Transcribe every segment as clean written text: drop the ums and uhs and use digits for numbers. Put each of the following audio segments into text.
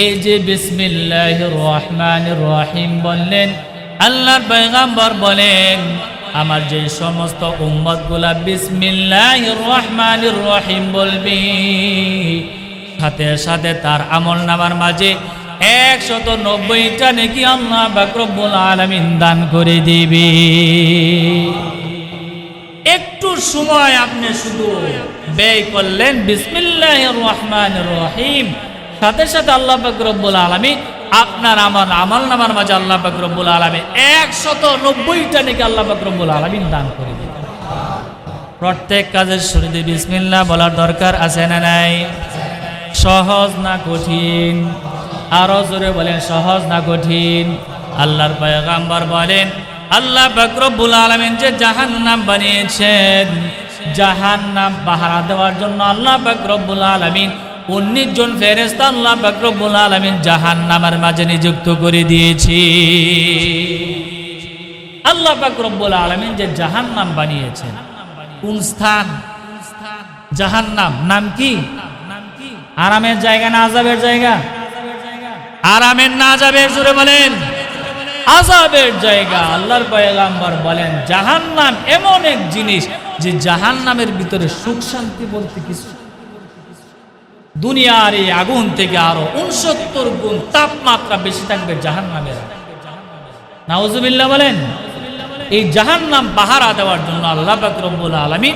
এই যে বিসমিল্লাহির রহমানির রহিম বললেন, আল্লাহর পয়গম্বর বলেন আমার যে সমস্ত উম্মতগুলা বিসমিল্লাহির রহমানির রহিম বলবে, সাথে সাথে তার আমলনামার মাঝে 190টা নেকি আল্লাহ পাক রব্বুল আলামিন দান করে দিবে। একটু সময় আপনি শুধু ব্যয় করলেন বিসমিল্লাহির রহমানির রহিম, সাথে সাথে আল্লাহ পাক রব্বুল আলামিন আপনার আমার আমলনামার মাঝে আল্লাহ পাক রব্বুল আলামিন 190টা নেকি আল্লাহ পাক রব্বুল আলামিন দান করে দিবেন। প্রত্যেক কাজের শুরুতে বিসমিল্লাহ বলার দরকার আছে না নাই? সহজ না কঠিন? আরো জোরে বলেন, সহজ না কঠিন? আল্লাহর পয়গম্বর বলেন আল্লাহ পাক রব্বুল আলামিন যে জাহান্নাম বানিয়েছেন, জাহান্নাম পাহারা দেওয়ার জন্য আল্লাহ পাক রব্বুল আলামিন 19 জন ফেরেশতা আল্লাহ পাক রব্বুল আলামিন জাহান্নামের মাঝে নিযুক্ত করে দিয়েছে। আল্লাহ পাক রব্বুল আলামিন যে জাহান্নাম বানিয়েছেন, কোন স্থান? জাহান্নাম নাম কি? আরামের জায়গা না আযাবের জায়গা? আরামের না আযাবের? জোরে বলেন, আযাবের জায়গা। আল্লাহর পয়গম্বর বলেন জাহান্নাম এমন এক জিনিস যে জাহান্নামের ভিতরে সুখ শান্তি বলতে কিছু, দুনিয়ার এই আগুন থেকে আরো 69 গুণ তাপমাত্রা বেশি থাকবে জাহান্নামের। নাউজুবিল্লাহ বলেন। এই জাহান্নাম পাহারা দেওয়ার জন্য আল্লাহ পাক রব্বুল আলামিন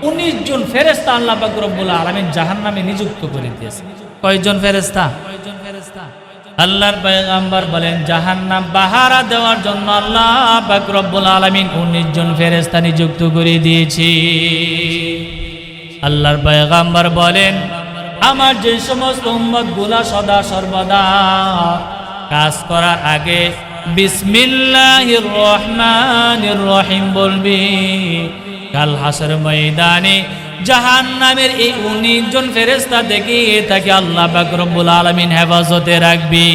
19 জন ফেরেশতা আল্লাহ পাক রব্বুল আলামিন জাহান্নামে নিযুক্ত করে দিয়েছে। কয়জন ফেরেশতা? আল্লাহর পয়গম্বর বলেন জাহান্নাম পাহারা দেওয়ার জন্য আল্লাহ পাক রব্বুল আলামিন 19 জন ফেরেশতা নিযুক্ত করে দিয়েছে। আল্লাহর পয়গম্বর বলেন আমার যে সমস্ত উম্মতগুলা সদা সর্বদা কাজ করার আগে বিসমিল্লাহির রহমানির রহিম বলবি, কাল হাসর ময়দানে জাহান্নামের এই 19 জন ফেরেশতা দেখে তাকে আল্লাহ পাক রব্বুল আলামিন হেফাজতে রাখবে।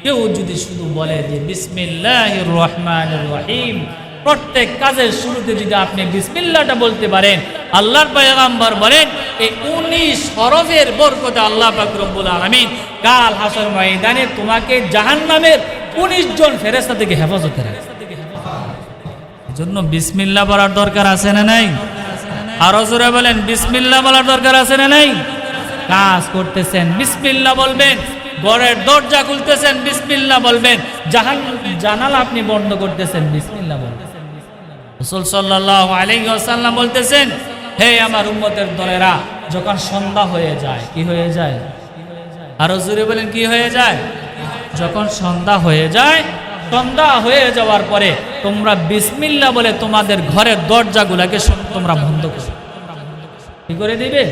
কেউ যদি শুধু বলে যে বিসমিল্লাহির রহমানির রহিম, প্রত্যেক কাজের শুরুতে যদি আপনি বিসমিল্লাহটা বলতে পারেন, আল্লাহর পয়গম্বর বলেন এই 19 হরফের বরকতে আল্লাহ পাক রব্বুল আলামিন কাল হাসর ময়দানে তোমাকে জাহান্নামের 19 জন ফেরেশতা থেকে হেফাজতে রাখবে। এজন্য বিসমিল্লাহ বলার দরকার আছে না নাই? আরো জোরে বলেন, বিসমিল্লাহ বলার দরকার আছে না নাই? কাজ করতেছেন বিসমিল্লাহ বলবেন, ঘরের দরজা খুলতেছেন বিসমিল্লাহ বলবেন, জানালা আপনি বন্ধ করতেছেন বিসমিল্লাহ বলবেন। রাসূল সাল্লাল্লাহু আলাইহি ওয়াসাল্লাম বলতেছেন হে আমার উম্মতের দলেরা, যখন সন্ধ্যা হয়ে যায়, কি হয়ে যায়? আরো জোরে বলেন, কি হয়ে যায়? যখন সন্ধ্যা হয়ে যায়, সন্ধ্যা হয়ে যাওয়ার পরে তোমরা বিসমিল্লাহ বলে তোমাদের ঘরের দরজাগুলোকে তোমরা বন্ধ করো। কি করে দিবে?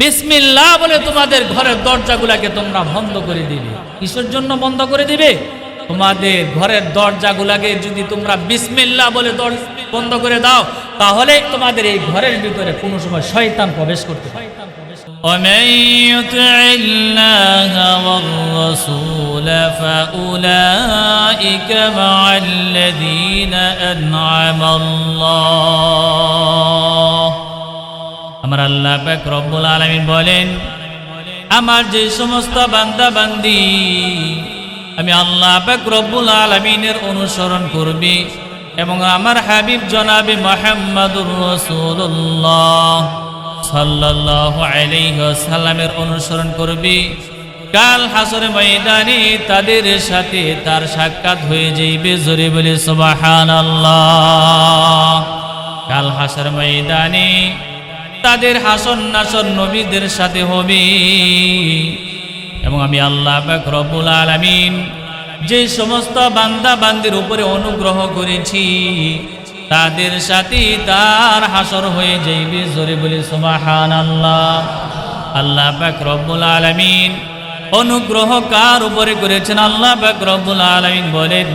বিসমিল্লাহ বলে তোমাদের ঘরের দরজাগুলোকে তোমরা বন্ধ করে দিবে। কিসের জন্য বন্ধ করে দিবে? তোমাদের ঘরের দরজাগুলোকে যদি তোমরা বিসমিল্লাহ বলে বন্ধ করে দাও, তাহলে তোমাদের এই ঘরের ভিতরে কোনো সময় শয়তান প্রবেশ করতে পারে। ومن يطع الله والرسول فأولئك مع الذين أنعم الله। আমার আল্লাহ পাক রব্বুল আলামিন বলেন আমার যে সমস্ত বান্দা বান্দি আমি আল্লাহ পাক রব্বুল আলামিনের অনুসরণ করবি এবং আমার হাবিব জনাবে মুহাম্মদুর রাসূলুল্লাহ সাল্লাল্লাহু আলাইহি ওয়াসাল্লামের অনুসরণ করবি, কাল হাসরের ময়দানে তাদের সাথে তার সাক্ষাৎ হয়ে যাইবে। জোরে বলে সুবহানাল্লাহ। কাল হাসরের ময়দানে তাদের হাসর নাসর নবীদের সাথে হবে এবং আমি আল্লাহ পাক রব্বুল আলামিন যে সমস্ত বান্দা বান্দির উপরে অনুগ্রহ করেছি তাদের সাথে তার হাসর হয়ে যাইবে। জোরে বলি সুবহানাল্লাহ। আল্লাহ পাক রব্বুল আলামিন অনুগ্রহ কার উপরে করেছেন? আল্লাহ পাক রব্বুল আলামিন বলেন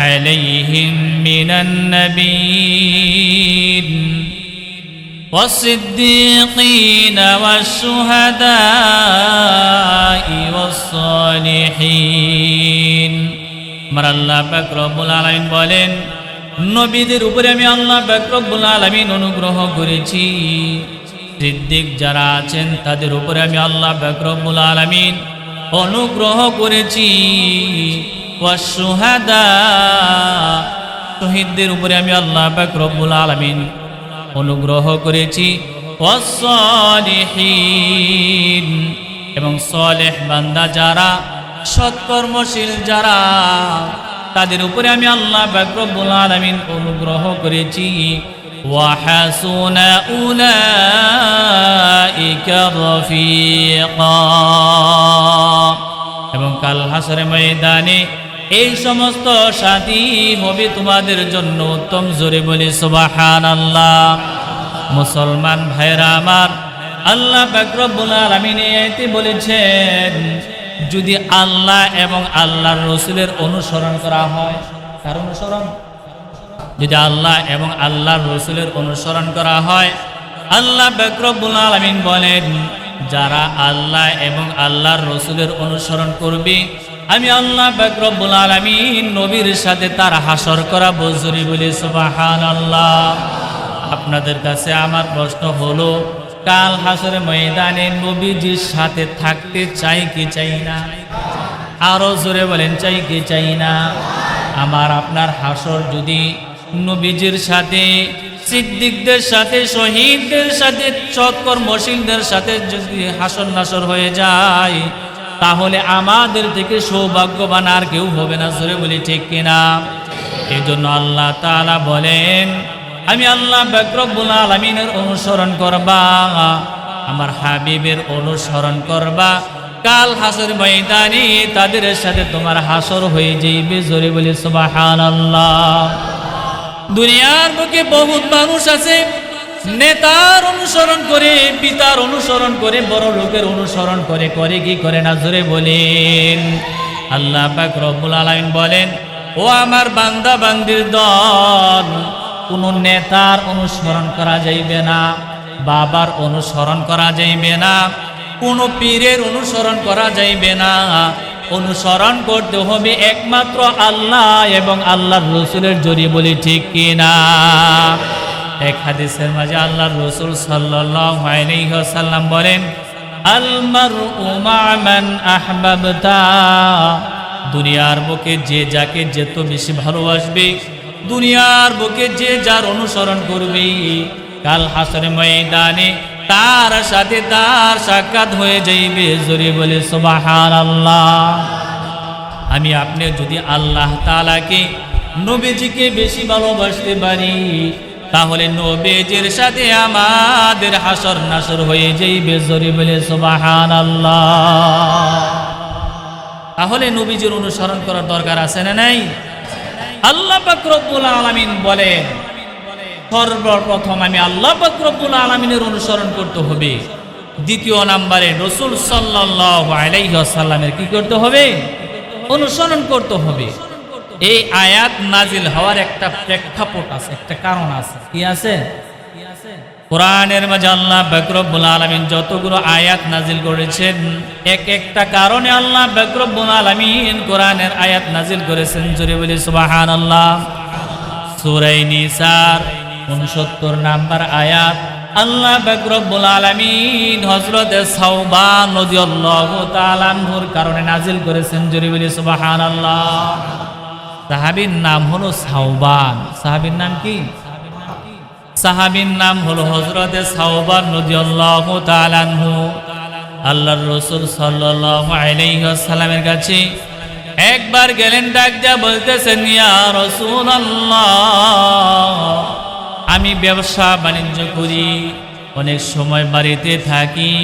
আলাইহিম মিনান নাবিয়্যিন والصديقين والشهداء والصالحين। আমার আল্লাহ পাক রব্বুল আলামিন বলেন নবীদের উপরে আমি আল্লাহ পাক রব্বুল আলামিন অনুগ্রহ করেছি, সিদ্দিক যারা আছেন তাদের উপরে আমি আল্লাহ পাক রব্বুল আলামিন অনুগ্রহ করেছি। ওয়াসশুহাদা, শহীদদের উপরে আমি আল্লাহ পাক রব্বুল আলামিন অনুগ্রহ করেছি। ওয়াসসালিহিন, এবং সালেহ বান্দা যারা, সৎকর্মশীল যারা, তাদের উপরে আমি আল্লাহ পাক রব্বুল আলামিন অনুগ্রহ করেছি। ওয়াহাসুনা উলাইকা রাফিকা, এবং কাল হাসরের ময়দানে এই সমস্ত সাথী হবে তোমাদের জন্য উত্তম। জোরে বলি সুবহানাল্লাহ। মুসলমান ভাইরা আমার, আল্লাহ পাক রব্বুল আলামিন এতে বলেছেন যদি আল্লাহ এবং আল্লাহর রাসূলের অনুসরণ করা হয়, কার অনুসরণ? যদি আল্লাহ এবং আল্লাহর রাসূলের অনুসরণ করা হয়, আল্লাহ পাক রব্বুল আলামিন বলেন যারা আল্লাহ এবং আল্লাহর রাসূলের অনুসরণ করবে আমি আল্লাহ পাক রব্বুল আলামিন নবীর সাথে তার হাসর করাবো। জোরে বলি সুবহানাল্লাহ। আপনাদের কাছে আমার প্রশ্ন হলো, কাল হাসরের ময়দানে নবীজির সাথে থাকতে চাই কি চাই না? আরো জোরে বলেন, চাই কি চাই না? আমার আপনার হাসর যদি নবীজির সাথে, সিদ্দিকদের সাথে, শহীদদের সাথে, সৎকর্মশীলদের সাথে যদি হাসর নাসর হয়ে যায়, তাহলে আমাদের থেকে সৌভাগ্যবান আর কেউ হবে না। জোরে বলি ঠিক কিনা? এই জন্য আল্লাহ তাআলা বলেন আমি আল্লাহ পাক রব্বুল আলামিনের অনুসরণ করবা, আমার হাবিবের অনুসরণ করবা, কাল হাসর ময়দানে তাদের সাথে তোমার হাসর হয়ে যাইবে। জোরে বলি সুবহানাল্লাহ। দুনিয়ার বুকে বহুত মানুষ আছে নেতার অনুসরণ করে, পিতার অনুসরণ করে, বড় লোকের অনুসরণ করে, করে কি করে না? জোরে বলেন। আল্লাহ পাক রব্বুল আলামিন বলেন ও আমার বান্দা বান্দির দল, কোন নেতার অনুসরণ করা যাইবে না, বাবার অনুসরণ করা যাইবে না, কোন পীরের অনুসরণ করা যাইবে না। অনুসরণ করতে হবে একমাত্র আল্লাহ এবং আল্লাহর রাসূলের জড়িয়ে। বলি ঠিক কিনা? এক হাদিসের মাঝে আল্লাহর রাসূল সাল্লাল্লাহু আলাইহি ওয়াসাল্লাম বলেন আল মারউ মা মান আহবাবতা, দুনিয়ার বুকে যে যাকে যত বেশি ভালোবাসবে, দুনিয়ার বুকে যে যার অনুসরণ করবে, কাল হাসরের ময়দানে তার সাথে তার সাক্ষাৎ হয়ে যাইবে। জোরে বলে সুবহানাল্লাহ। আমি আপনি যদি আল্লাহ তাআলাকে, নবীজিকে বেশি ভালোবাসতে পারি, তাহলে নবীজির সাথে আমাদের হাসর নাসর হয়ে যাইবে। জোরে বলে সুবহানাল্লাহ। তাহলে নবীজির অনুসরণ করার দরকার আছে না নাই? আল্লাহ পাক রব্বুল আলামিন বলেন সর্বপ্রথম আমি আল্লাহ পাক রব্বুল আলামিনের অনুসরণ করতে হবে। দ্বিতীয় নম্বরে রাসূল সাল্লাল্লাহু আলাইহি ওয়াসাল্লামের কি করতে হবে? অনুসরণ করতে হবে। এই আয়াত নাজিল হওয়ার একটা প্রেক্ষাপট আছে, একটা কারণ আছে। কি আছে? কোরআনের মাঝে আল্লাহ পাক রব্বুল আলামিন যতগুলো আয়াত নাজিল করেছেন, এক একটা কারণে আল্লাহ পাক রব্বুল আলামিন কোরআনের আয়াত নাজিল করেছেন। জোরে বলি সুবহানাল্লাহ। সূরা নিসার 69 নাম্বার আয়াত আল্লাহ পাক রব্বুল আলামিন হযরত সাওবান রাদিয়াল্লাহু তাআলা আনহুর কারণে নাজিল করেছেন। জোরে বলি সুবহানাল্লাহ। সাহাবীর নাম হলো সাওবান। সাহাবীর নাম কি? সাহাবীর নাম হলো হযরত সাওবান রাদিয়াল্লাহু তাআলা আনহু। আল্লাহর রাসূল সাল্লাল্লাহু আলাইহি ওয়াসাল্লামের কাছে একবার গেলেন, ডাক দিয়া বলতেছেন ইয়া রাসূলুল্লাহ, আমি ব্যবসা বাণিজ্য করি, অনেক সময় বাড়িতে থাকি,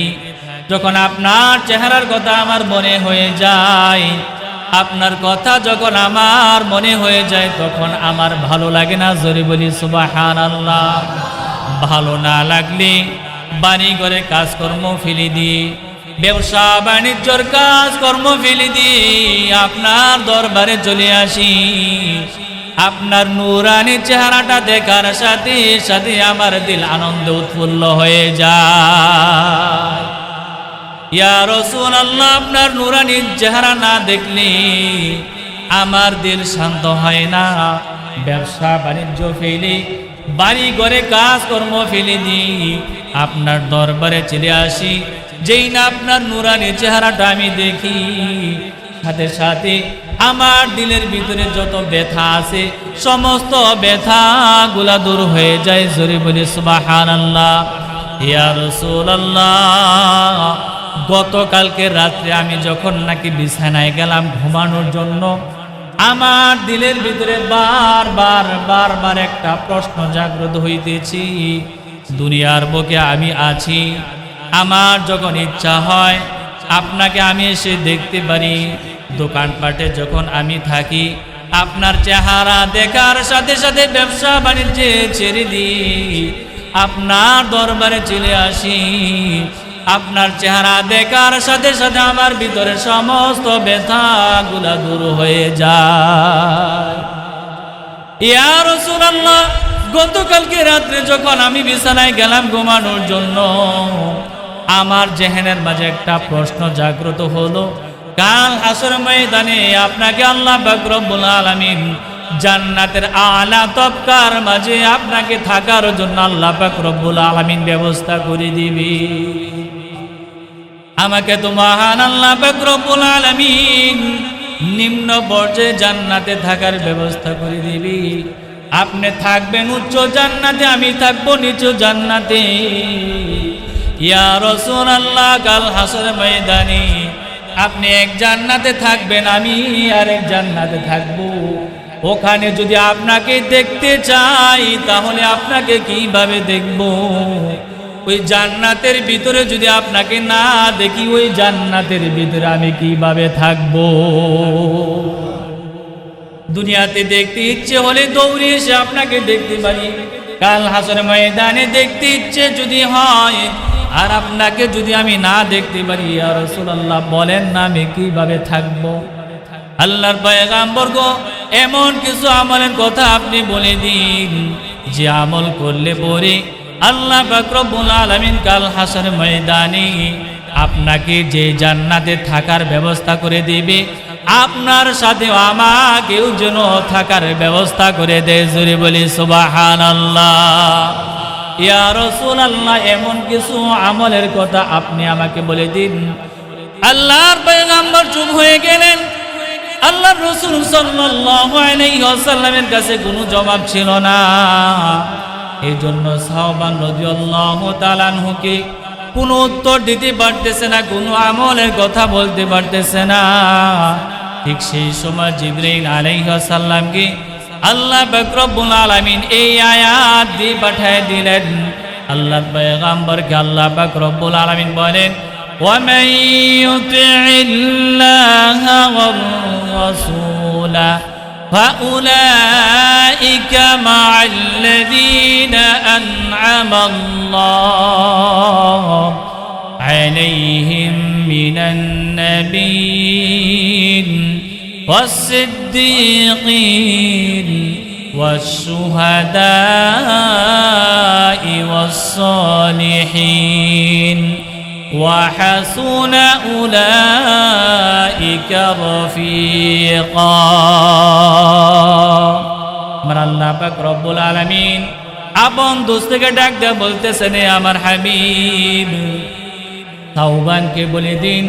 যখন আপনার চেহারার কথা আমার মনে হয়ে যায়, আপনার কথা যখন আমার মনে হয়ে যায়, তখন আমার ভালো লাগে না। জোরে বলি সুবহানাল্লাহ। ভালো না লাগলে বাড়ি ঘরে কাজকর্ম ফেলে দিই, ব্যবসা বাণিজ্যর কাজকর্ম ফেলে দিই, আপনার দরবারে চলে আসি। আপনার নূরানি চেহারাটা দেখার সাথে সাথে আমার দিল আনন্দে উৎফুল্ল হয়ে যায়। ইয়া রাসূলুল্লাহ, আপনার নূরানি চেহারা না দেখলে আমার দিল শান্ত হয় না। ব্যবসা বাণিজ্য ফেলে, বাড়ি ঘরে কাজকর্ম ফেলে দিই, আপনার দরবারে চলে আসি, যেই না আপনার নুরানি চেহারাটা আমি দেখি, সাথে সাথে আমার দিলের ভিতরে যত ব্যথা আছে সমস্ত ব্যথাগুলা দূর হয়ে যায়। জোরে বলি সুবহানাল্লাহ। ইয়া রাসূলুল্লাহ, গতকালকে রাত্রে আমি যখন নাকি বিছানায় গেলাম ঘুমানোর জন্য, আমার দিলের ভিতরে বারবার একটা প্রশ্ন জাগ্রত হইতেছি। দুনিয়ার বুকে আমি আছি, আমার যখন ইচ্ছা হয় আপনাকে আমি এসে দেখতে পারি। দোকানপাটে যখন আমি থাকি, আপনার চেহারা দেখার সাথে সাথে ব্যবসা বাণিজ্যে ছেড়ে দিই, আপনার দরবারে চলে আসি। আপনার চেহারা দেখার সাথে সাথে আমার ভিতরে সমস্ত ব্যথাগুলা দূর হয়ে যায়। ইয়া রাসূলুল্লাহ, গতকালকে রাত্রে যখন আমি বিছানায় গেলাম ঘুমানোর জন্য, আমার জেহেনের মাঝে একটা প্রশ্ন জাগ্রত হলো, কাল হাসর ময়দানে আপনাকে আল্লাহ পাক রব্বুল আলামিন জান্নাতের আলা তবকার মাঝে আপনাকে থাকার জন্য আল্লাহ পাক রব্বুল আলামিন ব্যবস্থা করে দিবে। আমাকে তো মহান আল্লাহ পাক রব্বুল আলামিন নিম্ন পর্যায়ে জান্নাতে থাকার ব্যবস্থা করে দিবি। আপনি থাকবেন উচ্চ জান্নাতে, আমি থাকবো নিচু জান্নাতে। ইয়া রাসূলুল্লাহ, কাল হাসর ময়দানে আপনি এক জান্নাতে থাকবেন, আমি আরেক জান্নাতে থাকবো। ওখানে যদি আপনাকে দেখতে চাই তাহলে আপনাকে কিভাবে দেখব? ওই জান্নাতের ভিতরে যদি আপনাকে না দেখি, ওই জান্নাতের ভিতরে আমি কিভাবে থাকব? দুনিয়াতে দেখতে ইচ্ছে হলে দৌড়ে এসে আপনাকে দেখতে পারি, কাল হাসর ময়দানে দেখতে ইচ্ছে যদি হয় আর আপনাকে যদি আমি না দেখতে পারি, ইয়া রাসূলুল্লাহ বলেন না আমি কিভাবে থাকব? আল্লাহর পয়গম্বর গো, এমন কিছু আমলের কথা আপনি বলে দিন যে আমল করলে পরে আল্লাহ পাক রব্বুল আলামিন কাল হাসর ময়দানে আপনাকে যে জান্নাতে থাকার ব্যবস্থা করে দিবে, আপনার সাথে আমাকেও যেন থাকার ব্যবস্থা করে দেয়। জোরে বলি সুবহানাল্লাহ। ইয়া রাসূলুল্লাহ, এমন কিছু আমলের কথা আপনি আমাকে বলে দিন। আল্লাহর পয়গম্বর চুপ হয়ে গেলেন। আল্লাহর রাসূল সাল্লাল্লাহু আলাইহি ওয়াসাল্লামের কাছে কোনো জবাব ছিল না। এই জন্য সাহাবান রাদিয়াল্লাহু তাআলা আনহুকে কোনো উত্তর দিতে পারতেছে না, কোনো আমলের কথা বলতে পারতেছে না। ঠিক সেই সময় জিবরাইল আলাইহিস সালামকে আল্লাহ পাক রব্বুল আলামিন এই আয়াত দিয়ে পাঠিয়ে দিলেন। আল্লাহর পয়গম্বরকে আল্লাহ পাক রব্বুল আলামিন বলেন, وَمَن يُطِعِ اللَّهَ وَالرَّسُولَ فَأُولَئِكَ مَعَ الَّذِينَ أَنْعَمَ اللَّهُ عَلَيْهِمْ مِنَ النَّبِيِّينَ وَالصِّدِّيقِينَ وَالشُّهَدَاءِ وَالصَّالِحِينَ وحسن أولئك رفيقا। আমার আল্লাহ পাক রব্বুল আলামিন আপন দোস্তকে ডাক দিয়ে বলতেছেন, আমার হাবিব সাওবানকে বলে দিন,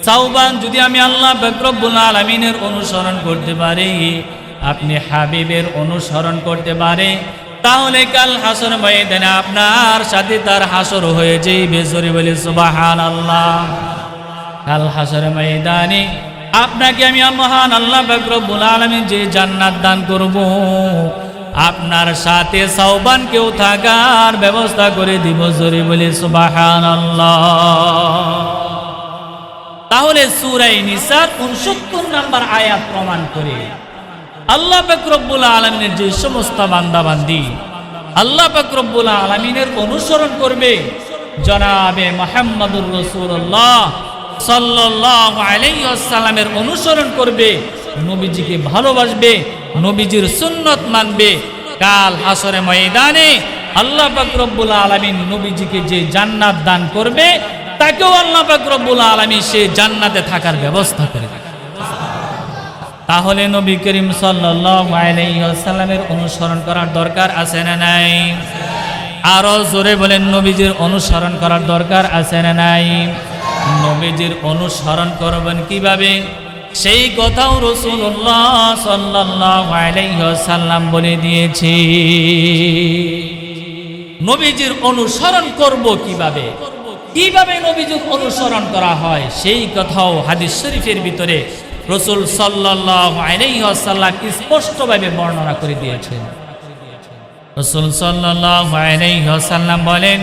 সাওবান যদি আমি আল্লাহ পাক রব্বুল আলামিনের অনুসরণ করতে পারি, আপনি হাবিবের অনুসরণ করতে পারে, তাহলে কাল হাসর ময়দানে আপনার সাথে তার হাসর হয়ে যাবে। জোরে বলি সুবহানাল্লাহ। কাল হাসর ময়দানে আপনাকে আমি মহান আল্লাহ পাক রব্বুল আলামিন যে জান্নাত দান করব, আপনার সাথে সাওবানকেও থাকার ব্যবস্থা করে দিব। জোরে বলি সুবহানাল্লাহ। তাহলে সূরা নিসার 69 নম্বর আয়াত প্রমাণ করে আল্লাহ পাক রব্বুল আলামিনের যে সমস্ত বান্দাবান্দি আল্লাহ পাক রব্বুল আলামিনের অনুসরণ করবে, জনাবে মুহাম্মদুর রাসূলুল্লাহ সাল্লাল্লাহু আলাইহি ওয়াসাল্লামের অনুসরণ করবে, নবীজিকে ভালোবাসবে, নবীজির সুন্নাত মানবে, কাল হাসরে ময়দানে আল্লাহ পাক রব্বুল আলামিন নবীজিকে যে জান্নাত দান করবে, তাকেও আল্লাহ পাক রব্বুল আলামিন সে জান্নাতে থাকার ব্যবস্থা করে দেবে। তাহলে নবী করিম সাল্লাল্লাহু আলাইহি ওয়াসাল্লামের অনুসরণ করার দরকার আছে না নাই? আরো জোরে বলেন, নবীজির অনুসরণ করার দরকার আছে না নাই? নবীজির অনুসরণ করবেন কিভাবে, সেই কথাও রাসূলুল্লাহ সাল্লাল্লাহু আলাইহি ওয়াসাল্লাম বলে দিয়েছে। নবীজির অনুসরণ করব কিভাবে, কিভাবে নবীজির অনুসরণ করা হয়, সেই কথাও হাদিস শরীফের ভিতরে রাসূল সাল্লাল্লাহু আলাইহি ওয়াসাল্লাম স্পষ্টভাবে বর্ণনা করে দিয়েছেন। রাসূল সাল্লাল্লাহু আলাইহি ওয়াসাল্লাম বলেন,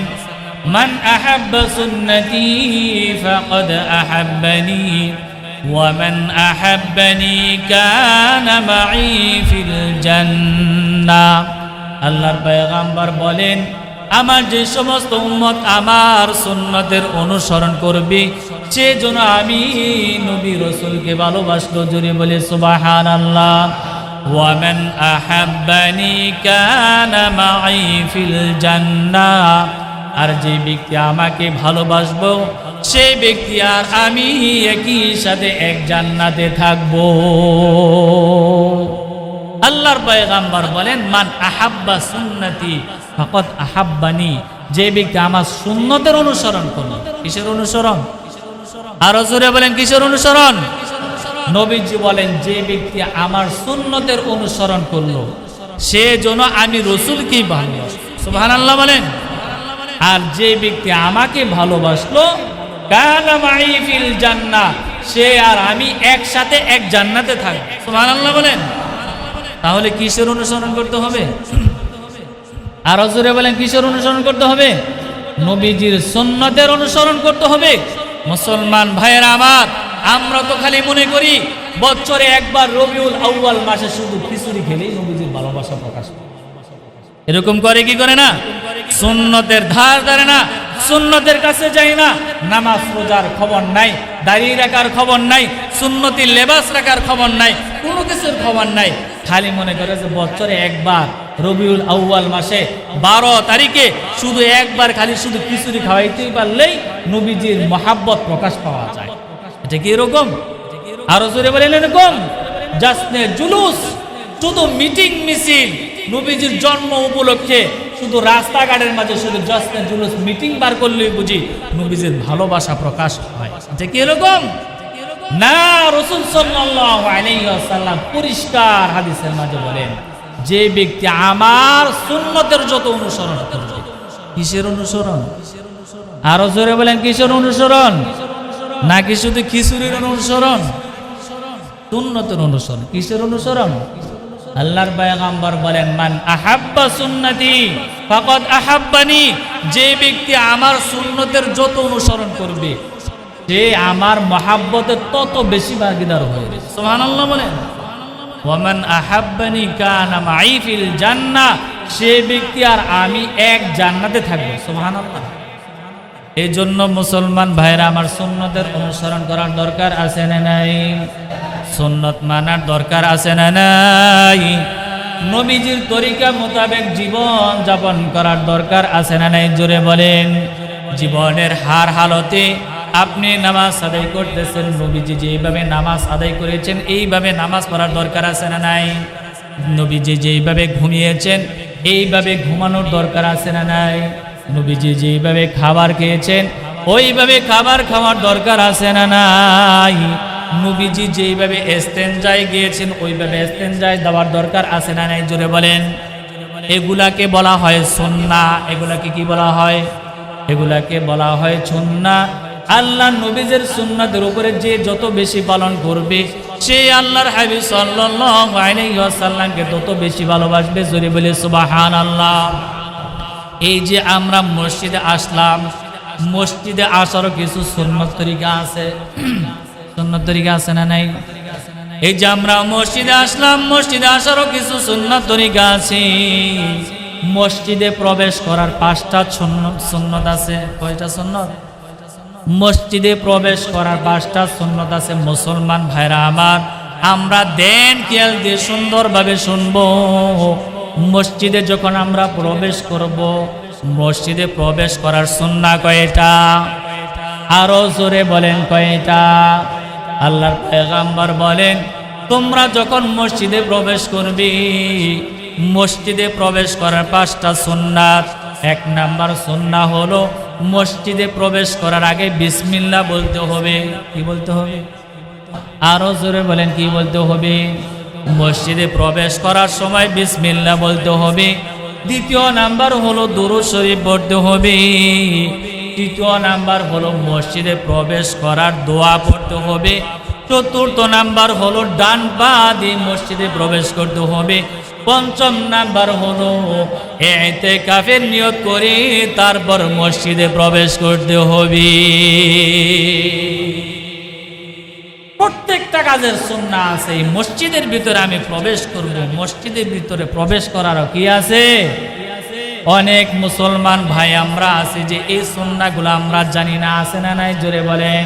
মান আহাব্বা সুন্নতি ফাকাদ আহাব্বানি ওয়া মান আহাব্বানি কানা মাই ফিল জান্নাহ। আল্লাহর পয়গম্বর বলেন, আমার যে সমস্ত উম্মত আমার সুন্নতের অনুসরণ করবে, সেজন্য আমি নবী রাসূলকে ভালোবাসলো। জোরে বলে সুবহানাল্লাহ। ওয়া মান আহাব্বানি কানা মাই ফিল জান্নাহ। আর যে ব্যক্তি আমাকে ভালোবাসবো, সেই ব্যক্তি আর আমি একই সাথে এক জান্নাতে থাকবো। আল্লাহর পয়গম্বর বলেন, মান আহাব্বা সুন্নতি ফাকাদ আহাব্বানি। যে ব্যক্তি আমার সুন্নতের অনুসরণ করলো। কিসের অনুসরণ? আরো জোরে বলেন, কিসের অনুসরণ? নবীজি বলেন, যে ব্যক্তি আমার সুন্নতের অনুসরণ করলো, সে যেন আমি রাসূলকেই ভালোবাসি। সুবহানাল্লাহ বলেন। আর যে ব্যক্তি আমাকে ভালোবাসলো, কানা মাই ফিল জান্নাহ, সে আর আমি একসাথে এক জান্নাতে থাকব। সুবহানাল্লাহ বলেন। তাহলে কিসের অনুসরণ করতে হবে? আরো জোরে বলেন, কিসের অনুসরণ করতে হবে? নবীজির সুন্নতের অনুসরণ করতে হবে। মুসলমান ভাইয়েরা আমার, আমরা তো খালি মনে করি বছরে একবার রবিউল আউয়াল মাসে শুধু খিচুড়ি খেলেই নবীজির ভালোবাসা প্রকাশ পায়। এরকম করে কি করে না? সুন্নতের ধার ধারে না, সুন্নতের কাছে যাই না, নামাজ রোজার খবর নাই, দাড়ি রাখার খবর নাই, সুন্নতি লেবাস রাখার খবর নাই, কোনো কিছুর খবর নাই। খালি মনে করে যে বছরে একবার রবিউল আউয়াল মাসে 12 তারিখে শুধু একবার খালি শুধু খিচুড়ি খাওয়াইতেই পারলেই নবীজির মহাব্বত প্রকাশ পাওয়া যায়। এটা কি এরকম? আরো জোরে বলেন, এরকম জাসনে জুলুস, শুধু মিটিং মিছিল নবীজির জন্ম উপলক্ষে শুধু রাস্তাঘাটের মাঝে শুধু জাসনে জুলুস মিটিং বার করলেই বুঝি নবীজির ভালোবাসা প্রকাশ হয়। এটা কি এরকম না? রাসূল সাল্লাল্লাহু আলাইহি ওয়াসাল্লাম পরিষ্কার হাদিসের মাঝে বলেন, যে ব্যক্তি আমার সুন্নতের যত অনুসরণ করবে। কিসের অনুসরণ? আরো জোরে বলেন, কিসের অনুসরণ? নাকি শুধু খিচুড়ির অনুসরণ? সুন্নতের অনুসরণ। কিসের অনুসরণ? আল্লাহর পয়গম্বর বলেন, মান আহাব্বা সুন্নতি ফাকাদ আহাব্বানি। যে ব্যক্তি আমার সুন্নতের যত অনুসরণ করবে, সে আমার মহাব্বতের তত বেশি ভাগীদার হয়ে যাবে। সুবহানাল্লাহ বলেন। ওয়া মান আহাব্বানি কানা মাই ফিল জান্নাহ। সে ব্যক্তি আর আমি এক জান্নাতে থাকবো। সুবহানাল্লাহ। এই জন্য মুসলমান ভাইরা আমার, সুন্নতের অনুসরণ করার দরকার আছে না নাই? সুন্নত মানার দরকার আছে না নাই? নবীজির তরিকা মোতাবেক জীবন যাপন করার দরকার আছে না নাই? জোরে বলেন। জীবনের হার হালতে আপনি নামাজ আদায় করতেছেন, নবীজি যেইভাবে নামাজ আদায় করেছেন এইভাবে নামাজ পড়ার দরকার আছে না নাই? নবীজি যেইভাবে ঘুমিয়েছেন এইভাবে ঘুমানোর দরকার আছে না নাই? নবীজি যেইভাবে খাবার খেয়েছেন ওইভাবে খাবার খাওয়ার দরকার আছে না নাই? নবীজি যেইভাবে ইস্তেনজায় গিয়েছেন ওইভাবে ইস্তেনজায় দেওয়ার দরকার আছে না নাই? জোরে বলেন। এগুলাকে বলা হয় সুন্নাহ। এগুলাকে কি বলা হয়? এগুলাকে বলা হয় সুন্নাহ। আল্লাহ নবীজের সুন্নাতের উপরে যে যত বেশি পালন করবে, সে আল্লাহর হাবিব সাল্লাল্লাহু আলাইহি ওয়াসাল্লামকে তত বেশি ভালোবাসবে। জোরে বলে সুবহানাল্লাহ। এই যে আমরা মসজিদে আসলাম, মসজিদে আসারও কিছু সুন্নত তরিকা আছে। সুন্নত তরিকা আছে না নাই? এই যে আমরা মসজিদে আসলাম, মসজিদে আসারও কিছু সুন্নত তরিকা আছে। মসজিদে প্রবেশ করার 5টা সুন্নত আছে। কয়টা সুন্নত? মসজিদে প্রবেশ করার 5টা সুন্নত আছে। মুসলমান ভাইরা আমার, আমরা দেন খেয়াল দিয়ে সুন্দরভাবে শুনবো। মসজিদে যখন আমরা প্রবেশ করব, মসজিদে প্রবেশ করার সুন্নাহ কয়টা? আরো জোরে বলেন, কয়টা? আল্লাহর পয়গম্বর বলেন, তোমরা যখন মসজিদে প্রবেশ করবে, মসজিদে প্রবেশ করার 5টা সুন্নাত। এক নাম্বার সুন্নাহ হলো মসজিদে প্রবেশ করার আগে বিসমিল্লাহ বলতে হবে। কি বলতে হবে? আরো জোরে বলেন, কি বলতে হবে? মসজিদে প্রবেশ করার সময় বিসমিল্লাহ বলতে হবে। দ্বিতীয় নাম্বার হলো দুরূদ শরীফ পড়তে হবে। তৃতীয় নাম্বার হলো মসজিদে প্রবেশ করার দোয়া পড়তে হবে। চতুর্থ নাম্বার হলো ডান পা দিয়ে মসজিদে প্রবেশ করতে হবে। পঞ্চম নাম্বার হলো ইতিকাফের নিয়ত করে তারপর মসজিদে প্রবেশ করতে হবে। প্রত্যেকটা কাজের সুন্নাহ আছে। এই মসজিদের ভিতরে আমি প্রবেশ করব, মসজিদের ভিতরে প্রবেশ করারও কি আছে? অনেক মুসলমান ভাই আমরা আছি যে এই সুন্নাহগুলো আমরা জানি না, আছে না নাই? জোরে বলেন।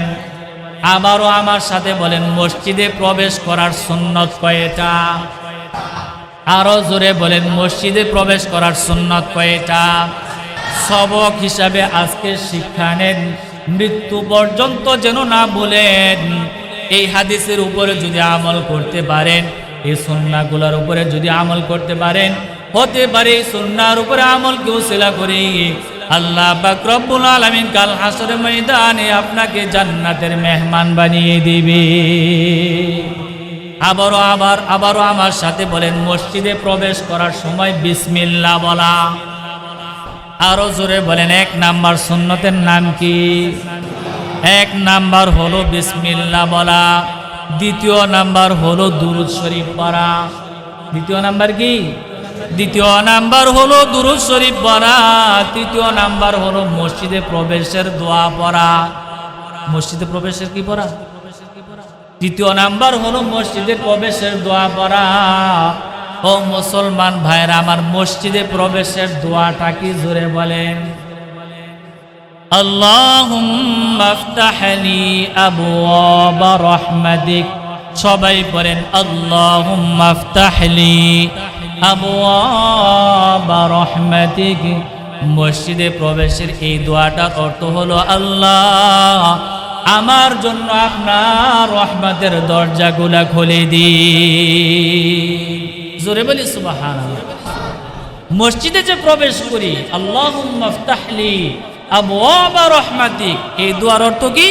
আবারও আমার সাথে বলেন, মসজিদে প্রবেশ করার সুন্নত কয়টা? আরো জোরে বলেন, মসজিদে প্রবেশ করার সুন্নত কয়টা? সবক হিসাবে আজকে শিক্ষা নেন, মৃত্যু পর্যন্ত যেন না বলেন। এই হাদিসের উপরে যদি আমল করতে পারেন, এই সুন্নাহগুলোর উপরে যদি আমল করতে পারেন, হতে পারে এই সুন্নাহর উপরে আমল কেউ সেলা করে আল্লাহ পাক রব্বুল আলামিন কাল হাসরের ময়দানে আপনাকে জান্নাতের মেহমান বানিয়ে দিবে। আবারও আমার সাথে বলেন, মসজিদে প্রবেশ করার সময় বিসমিল্লাহ বলা। আরো জোরে বলেন, এক নাম্বার সুন্নতের নাম কি? এক নাম্বার হলো বিসমিল্লাহ বলা। দ্বিতীয় নাম্বার হলো দুরূদ শরীফ পড়া। দ্বিতীয় নাম্বার কি? দ্বিতীয় নাম্বার হলো দুরূদ শরীফ পড়া। তৃতীয় নাম্বার হলো মসজিদে প্রবেশের দোয়া পড়া। মসজিদে প্রবেশের কি পড়া? তৃতীয় নাম্বার হলো মসজিদে প্রবেশের দোয়া পড়া। ও মুসলমান ভাইরা আমার, মসজিদে প্রবেশের দোয়াটা কি? জোরে বলেন। আল্লাহুম্মা আফতাহ লি আবওয়াবা রাহমাতিক। সবাই বলেন, আল্লাহুম্মা আফতাহ লি আবওয়াবা রাহমাতিক। মসজিদে প্রবেশের এই দোয়াটার অর্থ হলো, আল্লাহ আমার জন্য আপনার রহমতের দরজাগুলা খুলে দিন। জোরে বলি সুবহানাল্লাহ। মসজিদে যে প্রবেশ করি, আল্লাহুম্মা আফতাহ লি আবওয়াবা রাহমাতিক, এই দোয়ার অর্থ কি?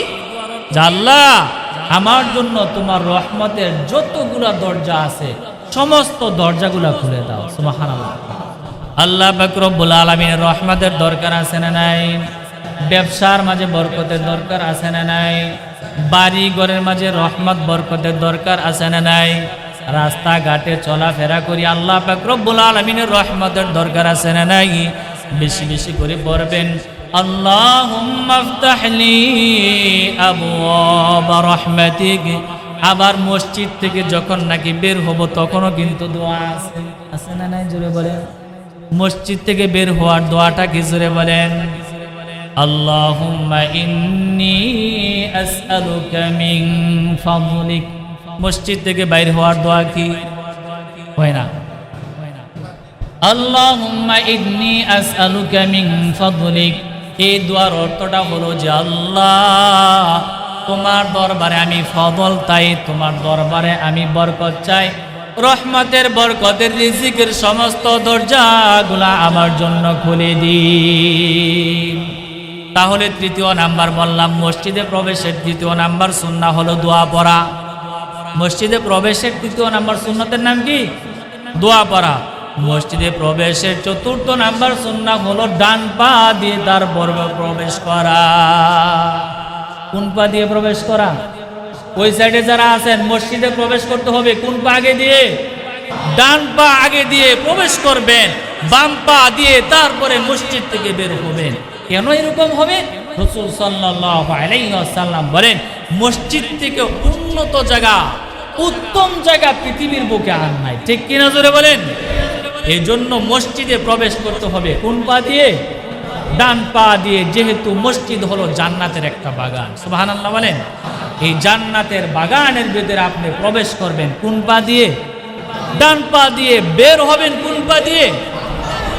আল্লাহ আমার জন্য তোমার রহমতের যতগুলা দরজা আছে সমস্ত দরজাগুলা খুলে দাও। সুবহানাল্লাহ। আল্লাহ পাক রব্বুল আলামিনের রহমতের দরকার আছে না নাই? ব্যবসার মাঝে বরকতের দরকার আছে না নাই? বাড়ি ঘরের মাঝে রহমত বরকতের দরকার আছে না নাই? রাস্তাঘাটে চলাফেরা করি, আল্লাহ পাক রব্বুল আলামিনের রহমতের দরকার আছে না নাই? বেশি বেশি করে পড়বেন, আল্লাহুম্মা আফতাহ লি আবওয়াবা রাহমাতিক। আবার মসজিদ থেকে যখন নাকি বের হব তখনও কিন্তু দোয়া আছে, আছে না নাই? জোরে বলেন। মসজিদ থেকে বের হওয়ার দোয়াটা কি? জোরে বলেন। আল্লাহুম্মা ইন্নী আসআলুকা মিন ফাদলিক। মসজিদ থেকে বাইর হওয়ার দোয়া কি? হয় না? আল্লাহুম্মা ইন্নী আসআলুকা মিন ফাদলিক। এই দোয়ার অর্থটা হলো যে, আল্লাহ তোমার দরবারে আমি ফদল চাই, তোমার দরবারে আমি বরকত চাই, রহমতের বরকতের রিজিকের সমস্ত দরজাগুলা আমার জন্য খুলে দিন। তাহলে তৃতীয় নাম্বার বললাম, মসজিদে প্রবেশের তৃতীয় নাম্বার সুন্নাহ হলো দোয়া পড়া। মসজিদে প্রবেশের তৃতীয় নাম্বার সুন্নতের নাম কি? দোয়া পড়া। মসজিদে প্রবেশের চতুর্থ নাম্বার সুন্নাহ হলো ডান পা দিয়ে তারপর প্রবেশ করা। কোন পা দিয়ে প্রবেশ করা? ওই সাইডে যারা আছেন, মসজিদে প্রবেশ করতে হবে কোন পা আগে দিয়ে? ডান পা আগে দিয়ে প্রবেশ করবেন, বাম পা দিয়ে তারপরে মসজিদ থেকে বের হবেন। কেন এরকম হবে? রাসূল সাল্লাল্লাহু আলাইহি ওয়াসাল্লাম বলেন, মসজিদ থেকে উন্নত জায়গা, উত্তম জায়গা পৃথিবীর বুকে আর নাই। ঠিক কিনা? জোরে বলেন। এই জন্য মসজিদে প্রবেশ করতে হবে কোন পা দিয়ে? ডান পা দিয়ে। যেহেতু মসজিদ হলো জান্নাতের একটা বাগান। সুবহানাল্লাহ বলেন। এই জান্নাতের বাগানের ভিতরে আপনি প্রবেশ করবেন কোন পা দিয়ে? ডান পা দিয়ে। বের হবেন কোন পা দিয়ে?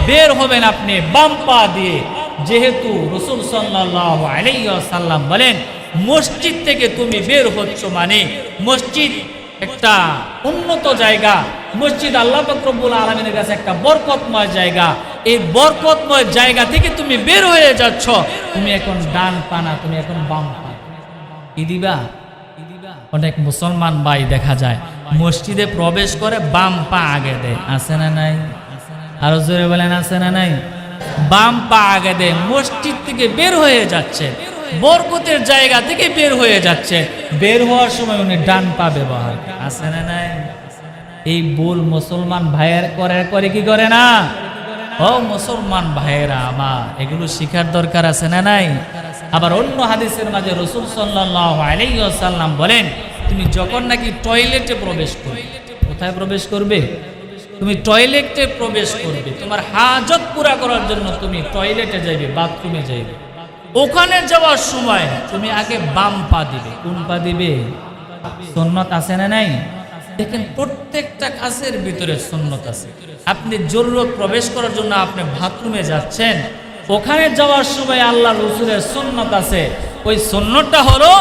বের হবেন আপনি বাম পা দিয়ে। যেহেতু রাসূল সাল্লাল্লাহু আলাইহি ওয়াসাল্লাম বলেন, মসজিদ থেকে তুমি বের হচ্ছ মানে মসজিদ একটা উন্নত জায়গা, মসজিদ আল্লাহ পাক রব্বুল আলামিনের কাছে একটা বরকতময় জায়গা। এই বরকতময় জায়গা থেকে তুমি বের হয়ে যাচ্ছ, তুমি এখন ডান পা না, তুমি এখন বাম পা। কি দিবা? অনেক মুসলমান ভাই দেখা যায় মসজিদে প্রবেশ করে বাম পা আগে দেয়, আছে না নাই? আরো জোরে বলেন, আছে না নাই? বাম পা আগে দেয়, মসজিদ থেকে বের হয়ে যাচ্ছে, বরকতের জায়গা থেকে বের হয়ে যাচ্ছে, বের হওয়ার সময় উনি ডান পা ব্যবহার করে, আছে না নাই? এই ভুল মুসলমান ভাইয়ের করে কি করে না? ও মুসলমান ভাইয়েরা আমার, এগুলো শিখার দরকার আছে না নাই? আবার অন্য হাদিসের মাঝে রাসূল সাল্লাল্লাহু আলাইহি ওয়াসাল্লাম বলেন, তুমি যখন নাকি টয়লেটে প্রবেশ করবে, কোথায় প্রবেশ করবে? তুমি টয়লেটে প্রবেশ করবে, তোমার হাজত পুরা করার জন্য তুমি টয়লেটে যাইবে, বাথরুমে যাইবে, ওখানে যাওয়ার সময় তুমি আগে বাম পা দিবে। কোন পা দিবে? সুন্নত আছে না নাই? দেখেন প্রত্যেকটা কাজের ভিতরে সুন্নত আছে। আপনি জরুরত প্রবেশ করার জন্য আপনি বাথরুমে যাচ্ছেন, ওখানে যাওয়ার সময় আল্লাহ রাসূলের সুন্নত আছে। ওই সুন্নতটা হলো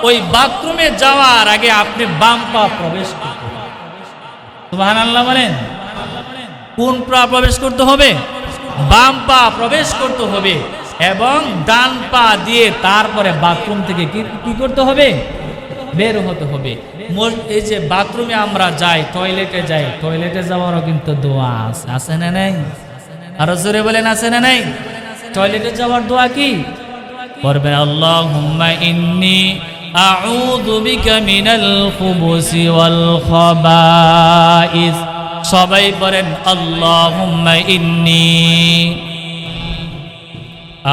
ওই বাথরুমে যাওয়ার আগে আপনি বাম পা প্রবেশ করতে হবে। সুবহানাল্লাহ বলেন। কোন পা প্রবেশ করতে হবে? বাম পা প্রবেশ করতে হবে এবং ডান পা দিয়ে তারপরে বাথরুম থেকে কি করতে হবে? বের হতে হবে। এই যে বাথরুমে আমরা যাই, টয়লেটে যাই, টয়লেটে যাওয়ারও কিন্তু দোয়া আছে, আছে না নাই? আরো জোরে বলেন, আছে না নাই? টয়লেটে যাওয়ার দোয়া কি পড়বেন? আল্লাহুম্মা ইন্নী আউযু বিকা মিনাল খুবুসি ওয়াল খাবাইস। সবাই বলেন আল্লাহুম্মা ইন্নী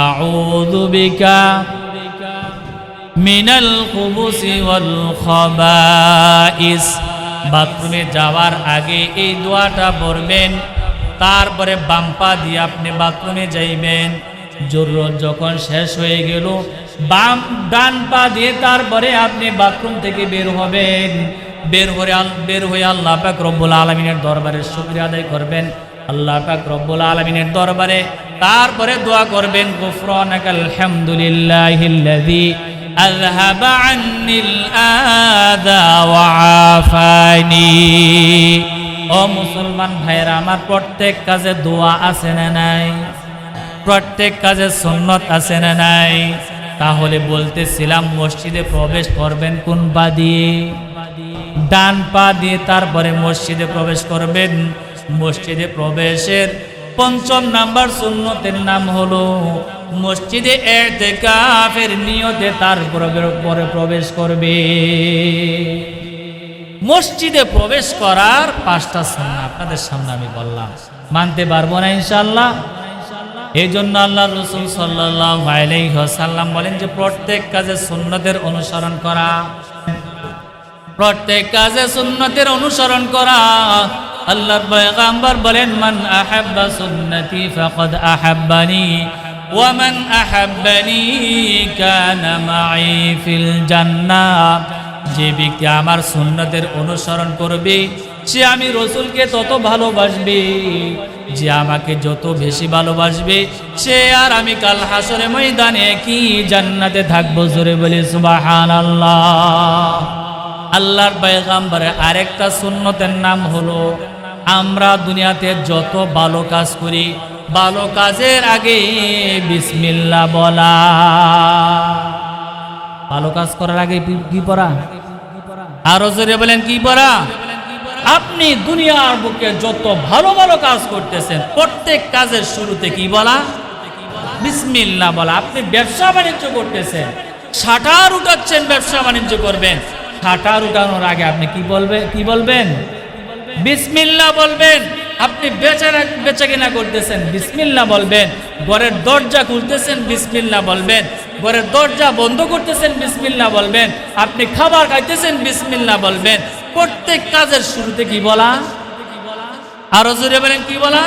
আউযু বিকা মিনাল খুবুসি ওয়াল খাবাইস। বাথরুমে যাওয়ার আগে এই দোয়াটা পড়বেন, তারপরে বাম পা দিয়ে আপনি বাথরুমে যাইবেন। জরুরত যখন শেষ হয়ে গেল, ডান পা দিয়ে তারপরে আপনি বাথরুম থেকে বের হবেন। বের হয়ে আল্লাহ পাক রব্বুল আলামিনের দরবারে শুকরিয়া আদায় করবেন, আল্লাহ পাক রব্বুল আলামিনের দরবারে তারপরে দোয়া করবেন, গুফরানাকাল হামদুলিল্লাহিল্লাযী আযহাবা আন্নিল আযা ওয়া আফানি। ও মুসলমান ভাইরা আমার, প্রত্যেক কাজে দোয়া আছে না নাই? প্রত্যেক কাজে সুন্নত আছে না নাই? তাহলে বলতেছিলাম মসজিদে প্রবেশ করবেন কোন পা দিয়ে? ডান পা দিয়ে তারপরে মসজিদে প্রবেশ করবেন। মসজিদে প্রবেশের ৫ম নাম্বার সুন্নতের নাম হলো মসজিদে ইতিকাফের নিয়তে তারপরে প্রবেশ করবে। মসজিদে প্রবেশ করার 5টা সুন্নাহ আপনাদের সামনে আমি বললাম, মানতে পারবো না ইনশাআল্লাহ। এই জন্য আল্লাহ রাসূল সাল্লাল্লাহু আলাইহি ওয়াসাল্লাম বলেন যে প্রত্যেক কাজে সুন্নতের অনুসরণ করা, প্রত্যেক কাজে সুন্নতের অনুসরণ করা। আল্লাহর পয়গম্বর বলেন, মান আহাব্বা সুন্নতি ফাকাদ আহাব্বানি ওয়া মান আহাব্বানি কানা মাই ফিল জান্নাহ। যে ব্যক্তি আমার সুন্নতের অনুসরণ করবে সে আমি রাসূলকে তত ভালোবাসবে, যে আমাকে যত বেশি ভালোবাসবে সে আর আমি কাল হাসরের ময়দানে কি জান্নাতে থাকবো। জোরে বলি সুবহানাল্লাহ। আল্লাহর পয়গম্বরের আরেকটা সুন্নতের নাম হলো আমরা দুনিয়াতে যত ভালো কাজ করি, ভালো কাজের আগে বিসমিল্লাহ বলা। ভালো কাজ করার আগে কি পড়া? আরো জোরে বলেন, কি পড়া? আপনি দুনিয়ার বুকে যত ভালো ভালো কাজ করতেছেন প্রত্যেক কাজের শুরুতে কি বলা? বিসমিল্লাহ বলা। আপনি ব্যবসা বাণিজ্য করতেছেন, শাটার উঠাচ্ছেন, ব্যবসা বাণিজ্য করবেন, শাটার উঠানোর আগে আপনি কি বলবেন? বিসমিল্লাহ বলবেন। আপনি বেচা কেনা করতেছেন, বিসমিল্লাহ বলবেন। ঘরের দরজা খুলতেছেন, বিসমিল্লাহ বলবেন। ঘরের দরজা বন্ধ করতেছেন, বিসমিল্লাহ বলবেন। আপনি খাবার খাইতেছেন, বিসমিল্লাহ বলবেন। প্রত্যেক কাজের শুরুতে কি বলা? আরো জোরে বলেন, কি বলা?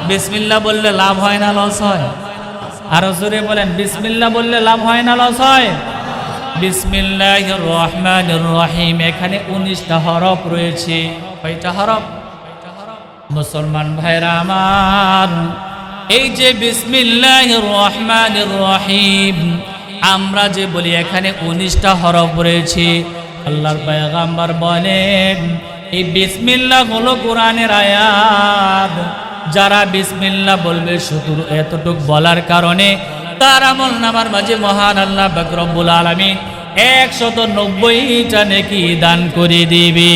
বিসমিল্লাহ বললে লাভ হয় না লস হয়? আরো জোরে বলেন, বিসমিল্লাহ বললে লাভ হয় না লস হয়? বিসমিল্লাহির রহমানির রহিম, এখানে 19টা হরফ রয়েছে। কয়টা হরফ? মুসলমান ভাইরা আমার, এই যে বিসমিল্লাহির রহমানির রহিম আমরা যে বলি এখানে 19টা হরফ রয়েছে। আল্লাহর পয়গম্বর বলেন এই বিসমিল্লাহ হলো কোরআনের আয়াত। যারা বিসমিল্লাহ বলবে শুধু এতটুক বলার কারণে তার আমল নামার মাঝে মহান আল্লাহ পাক রব্বুল আলামিন 190টা নেকি দান করে দিবে।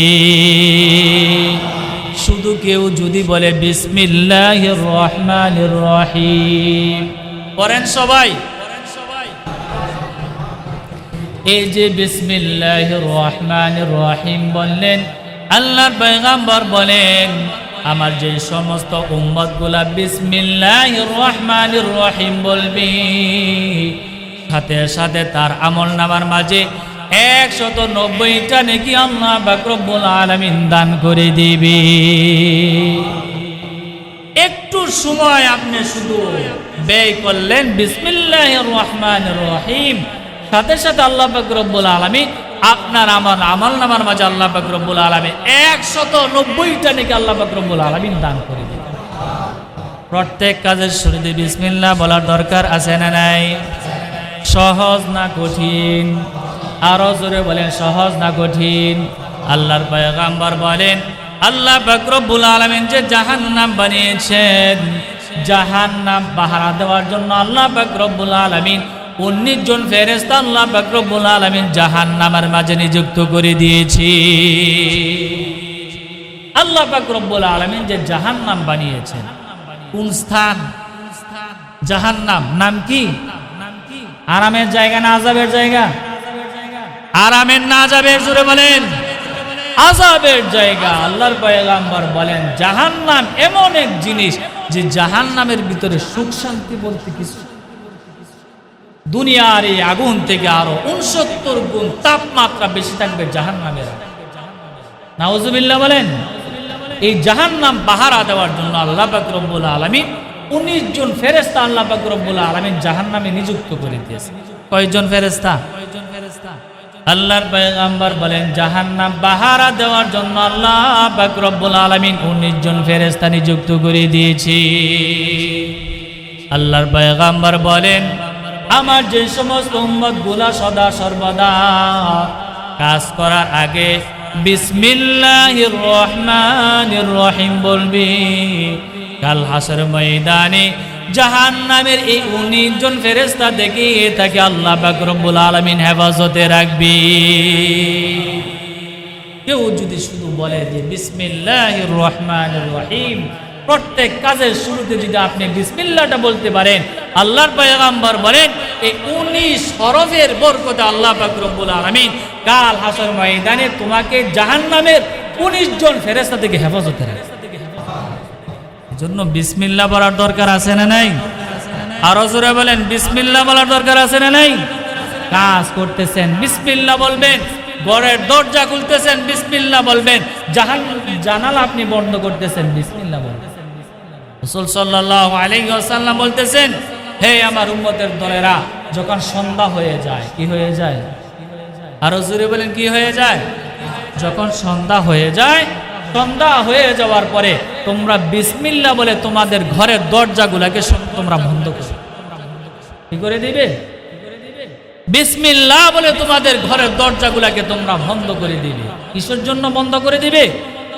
শুধু কেউ যদি বলে বিসমিল্লাহির রহমানির রহিম, পড়েন সবাই। এই যে বিসমিল্লাহির রহমানির রহিম বললেন, আল্লাহর পয়গম্বর বলেন আমার যে সমস্ত উম্মতগুলা বিসমিল্লাহির রহমানির রহিম বলবে সাথে সাথে তার আমল নামার মাঝে 190টা নেকি আল্লাহ পাক রব্বুল আলামিন দান করে দিবে। একটু সময় আপনি শুধু ব্যয় করলেন বিসমিল্লাহির রহমানির রহিম, সাথে সাথে আল্লাহ পাক রব্বুল আলামিন আপনার আমল নামার মাঝে আল্লাহ পাক রব্বুল আলামিন 190টা নেকি আল্লাহ পাক রব্বুল আলামিন দান করে দিবে। প্রত্যেক কাজের শুরুতে বিসমিল্লাহ বলার দরকার আছে না নাই? সহজ না কঠিন? আরো জোরে বলেন, সহজ না কঠিন? আল্লাহর পয়গম্বর বলেন আল্লাহ পাক রব্বুল আলামিন যে জাহান্নাম বানিয়েছেন, জাহান্নাম পাহারা দেওয়ার জন্য আল্লাহ পাক রব্বুল আলামিন 19 জন ফেরেশতা আল্লাহ পাক রব্বুল আলামিন জাহান্নামের মাঝে নিযুক্ত করে দিয়েছি। আল্লাহ পাক রব্বুল আলামিন যে জাহান্নাম বানিয়েছেন, কোন স্থান? জাহান্নাম। নাম কি? আরামের জায়গা না আযাবের জায়গা? আরামের না আযাবের? জোরে বলেন। আযাবের জায়গা। আল্লাহর পয়গম্বর বলেন জাহান্নাম এমন এক জিনিস যে জাহান্নামের ভিতরে সুখ শান্তি বলতে কিছু, দুনিয়ার এই আগুন থেকে আরো 69 গুণ তাপমাত্রা বেশি থাকবে জাহান্নামের। নাউজুবিল্লাহ বলেন। এই জাহান্নাম পাহারা দেওয়ার জন্য আল্লাহ পাক রব্বুল আলামিন 19 জন ফেরেশতা আল্লাহ পাক রব্বুল আলামিন জাহান্নামে নিযুক্ত করে দিয়েছেন। কয়জন ফেরেশতা? আল্লাহর পয়গম্বর বলেন জাহান্নাম পাহারা দেওয়ার জন্য আল্লাহ পাক রব্বুল আলামিন 19 জন ফেরেশতা নিযুক্ত করে দিয়েছি। আল্লাহর পয়গম্বর বলেন আমার যে সমস্ত উম্মতগুলা সদা সর্বদা কাজ করার আগে বিসমিল্লাহির রহমানির রহিম বলবি, কাল হাসর ময়দানে জাহান্নামের এই 19 জন ফেরেশতা দেখিয়ে তাকে আল্লাহ পাক রব্বুল আলামিন হেফাজতে রাখবি। কেউ যদি শুধু বলে যে বিসমিল্লাহির রহমানির রহিম, প্রত্যেক কাজের শুরুতে যদি আপনি বিসমিল্লাহটা বলতে পারেন, আল্লাহর পয়গম্বর বলেন এই 19 হরফের বরকতে আল্লাহ পাক রব্বুল আলামিন কাল হাসর ময়দানে তোমাকে জাহান্নামের 19 জন ফেরেশতা থেকে হেফাজতে রাখবে। এজন্য বিসমিল্লাহ বলার দরকার আছে না নাই? আরো জোরে বলেন, বিসমিল্লাহ বলার দরকার আছে না নাই? কাজ করতেছেন বিসমিল্লাহ বলবেন, ঘরের দরজা খুলতেছেন বিসমিল্লাহ বলবেন, জানালা আপনি বন্ধ করতেছেন বিসমিল্লাহ বলবেন। রাসূল সাল্লাল্লাহু আলাইহি ওয়াসাল্লাম বলতেছেন হে আমার উম্মতের দলেরা, যখন সন্ধ্যা হয়ে যায়, কি হয়ে যায়? আরো জোরে বলেন, কি হয়ে যায়? যখন সন্ধ্যা হয়ে যায়, সন্ধ্যা হয়ে যাওয়ার পরে তোমরা বিসমিল্লাহ বলে তোমাদের ঘরের দরজাগুলোকে তোমরা বন্ধ করো। কি করে দিবে? বিসমিল্লাহ বলে তোমাদের ঘরের দরজাগুলোকে তোমরা বন্ধ করে দিবে। কিসের জন্য বন্ধ করে দিবে?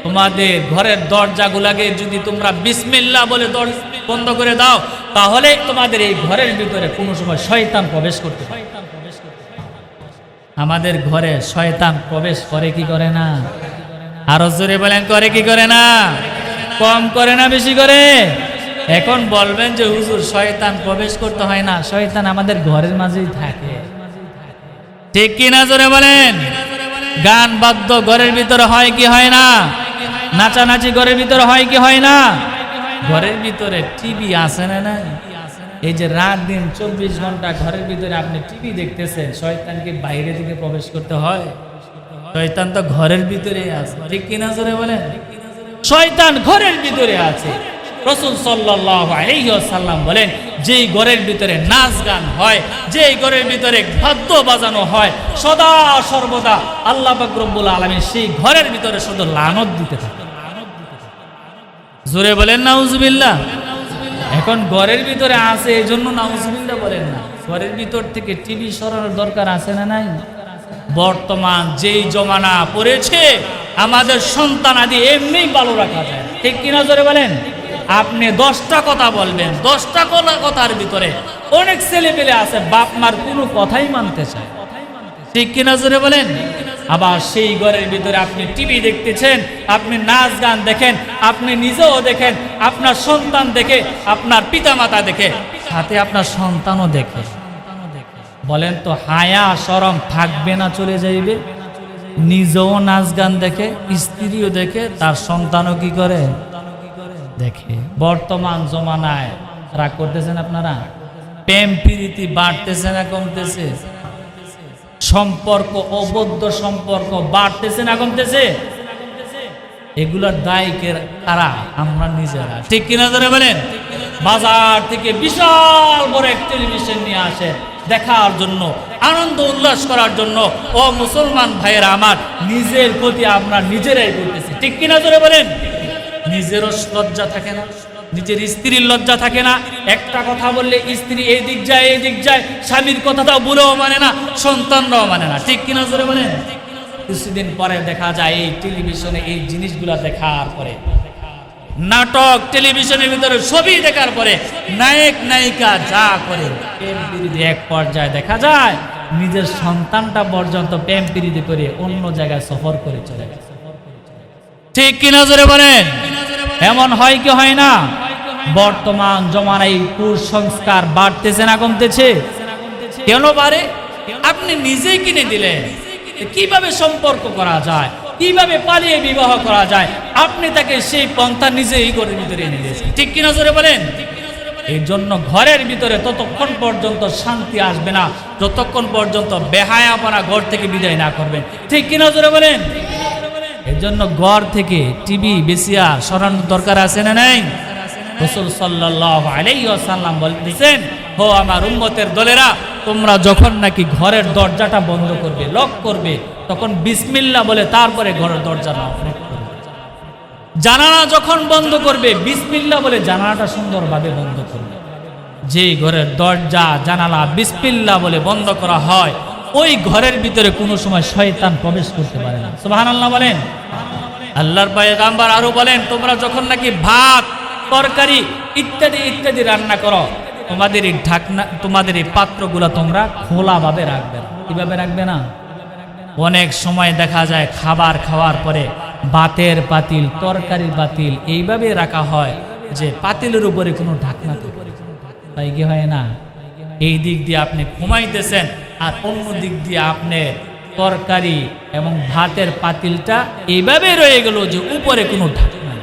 তোমাদের ঘরের দরজাগুলোকে যদি তোমরা বিসমিল্লাহ বলে বন্ধ করে দাও, তাহলে তোমাদের এই ঘরের ভিতরে কোনো সময় শয়তান প্রবেশ করতে পারে। আমাদের ঘরে শয়তান প্রবেশ করে কি করে না? আরো জোরে বলেন, করে কি করে না? কম করে না বেশি করে? এখন বলবেন যে হুজুর শয়তান প্রবেশ করতে হয় না, শয়তান আমাদের ঘরের মাঝেই থাকে। ঠিক কি না? জোরে বলেন। গান বাদ্য ঘরের ভিতরে হয় কি হয় না? নাচানাচি ঘরের ভিতরে হয় কি হয় না? ঘরের ভিতরে টিভি আছে না নাই? এই যে রাত দিন 24 ঘন্টা ঘরের ভিতরে আপনি টিভি দেখতেছেন, শয়তানকে বাইরে থেকে প্রবেশ করতে হয়? শয়তান তো ঘরের ভিতরে আছে। ঠিক কিনা জোরে বলেন? শয়তান ঘরের ভিতরে আছে। রাসূল সাল্লাল্লাহু আলাইহি ওয়াসাল্লাম বলেন যেই ঘরের ভিতরে নাচ গান হয়, যেই ঘরের ভিতরে বাদ্য বাজানো হয়, সদা সর্বদা আল্লাহ পাক রব্বুল আলামিন সেই ঘরের ভিতরে শুধু লানত দিতে থাকে। জোরে বলেন নাউজুবিল্লাহ। এখন ঘরের ভিতরে আছে এই জন্য নাউজুবিল্লাহ বলেন না। ঘরের ভিতর থেকে টিভি সরানোর দরকার আছে না নাই? বর্তমান যেই জমানা পড়েছে, আমাদের সন্তান আদি এমনি ভালো রাখা যায়। ঠিক কিনা জোরে বলেন? আপনি 10টা কথা বলবেন, 10টা কথার ভিতরে অনেক ছেলে পেলে আছে বাপ মার কোনো কথাই মানতে চায়, ঠিক কিনা জোরে বলেন। আবার সেই ঘরের ভিতরে আপনি টিভি দেখতেছেন, আপনি নাচ গান দেখেন, আপনি নিজেও দেখেন, আপনার সন্তান দেখে, আপনার পিতামাতা দেখে, সাথে আপনার সন্তানও দেখে। বলেন তো হায়া শরম থাকবে না, চলে যাইবে? নিজেও নাচ গান দেখে, স্ত্রীও দেখে, তার সন্তানও কি করে? দেখে। বর্তমান জমানায় রাগ করতেছেন আপনারা? প্রেম প্রীতি বাড়তেছে না কমতেছে? সম্পর্ক, অবদ্ধ সম্পর্ক বাড়তেছে না কমতেছে? এগুলোর দায় কারা? আমরা নিজেরা, ঠিক কিনা ধরে বলেন। বাজার থেকে বিশাল বড় এক টেলিভিশন নিয়ে আসে দেখার জন্য, আনন্দ উল্লাস করার জন্য। ও মুসলমান ভাইয়েরা আমার, নিজের ক্ষতি আমরা নিজেরাই করতেছি, ঠিক কিনা ধরে বলেন। নিজেরও লজ্জা থাকে না, নিজের স্ত্রীর লজ্জা থাকে না। একটা কথা বললে স্ত্রী এই দিক যায় এই দিক যায়, স্বামীর কথাটাও বলেও মানে না, সন্তানরাও মানে না, ঠিক কিনা জোরে বলেন। কিছুদিন পরে দেখা যায় এই টেলিভিশনে এই জিনিসগুলা দেখার পরে, নাটক টেলিভিশনের ভিতরে ছবি দেখার পরে নায়ক নায়িকা যা করে প্রেম প্রীতি, এক পর্যায়ে দেখা যায় নিজের সন্তানটা পর্যন্ত প্রেম প্রীতি করে অন্য জায়গায় সফর করে চলে গেছে, ঠিক কিনা জোরে বলেন। এমন হয় কি হয় না? বর্তমান জমানায় কুসংস্কার বাড়তেছে না কমতেছে? কেন বাড়ে? আপনি নিজেই কিনে দিলেন। কিভাবে সম্পর্ক করা যায়, কিভাবে পালিয়ে বিবাহ করা যায়, আপনি তাকে সেই পন্থা নিজেই ঘরের ভিতরে এনে দিয়েছেন, ঠিক কিনা জোরে বলেন। এই জন্য ঘরের ভিতরে ততক্ষণ পর্যন্ত শান্তি আসবে না যতক্ষণ পর্যন্ত বেহায়াপনা ঘর থেকে বিদায় না করবেন, ঠিক কিনা জোরে বলেন। এই জন্য ঘর থেকে টিভি বেশিয়া সরানোর দরকার আছে না নাই? রাসূল সাল্লাল্লাহু আলাইহি ওয়াসাল্লাম বলতেছেন, হো আমার উম্মতের দলেরা, তোমরা যখন নাকি ঘরের দরজাটা বন্ধ করবে, লক করবে, তখন বিসমিল্লাহ বলে তারপরে ঘরের দরজা লক করবে। জানালা যখন বন্ধ করবে, বিসমিল্লাহ বলে জানালাটা সুন্দরভাবে বন্ধ করবে। যে ঘরের দরজা জানালা বিসমিল্লাহ বলে বন্ধ করা হয়, ওই ঘরের ভিতরে কোনো সময় শয়তান প্রবেশ করতে পারে না। সুবহানাল্লাহ বলেন। আল্লাহর পয়গম্বর আরো বলেন, তোমরা যখন নাকি ভাত, তরকারি ইত্যাদি ইত্যাদি রান্না করো, তোমাদের এই ঢাকনা, তোমাদের এই পাত্রগুলো তোমরা খোলাভাবে রাখবে। কিভাবে রাখবে না? অনেক সময় দেখা যায় খাবার খাওয়ার পরে ভাতের পাতিল, তরকারির পাতিল এইভাবে রাখা হয় যে পাতিলের উপরে কোনো ঢাকনা থাকে, তাই কি হয় না? এই দিক দিয়ে আপনি ঘুমাইতেছেন আর অন্য দিক দিয়ে আপনি তরকারি এবং ভাতের পাতিলটা এইভাবে রয়ে গেল যে উপরে কোনো ঢাকনা,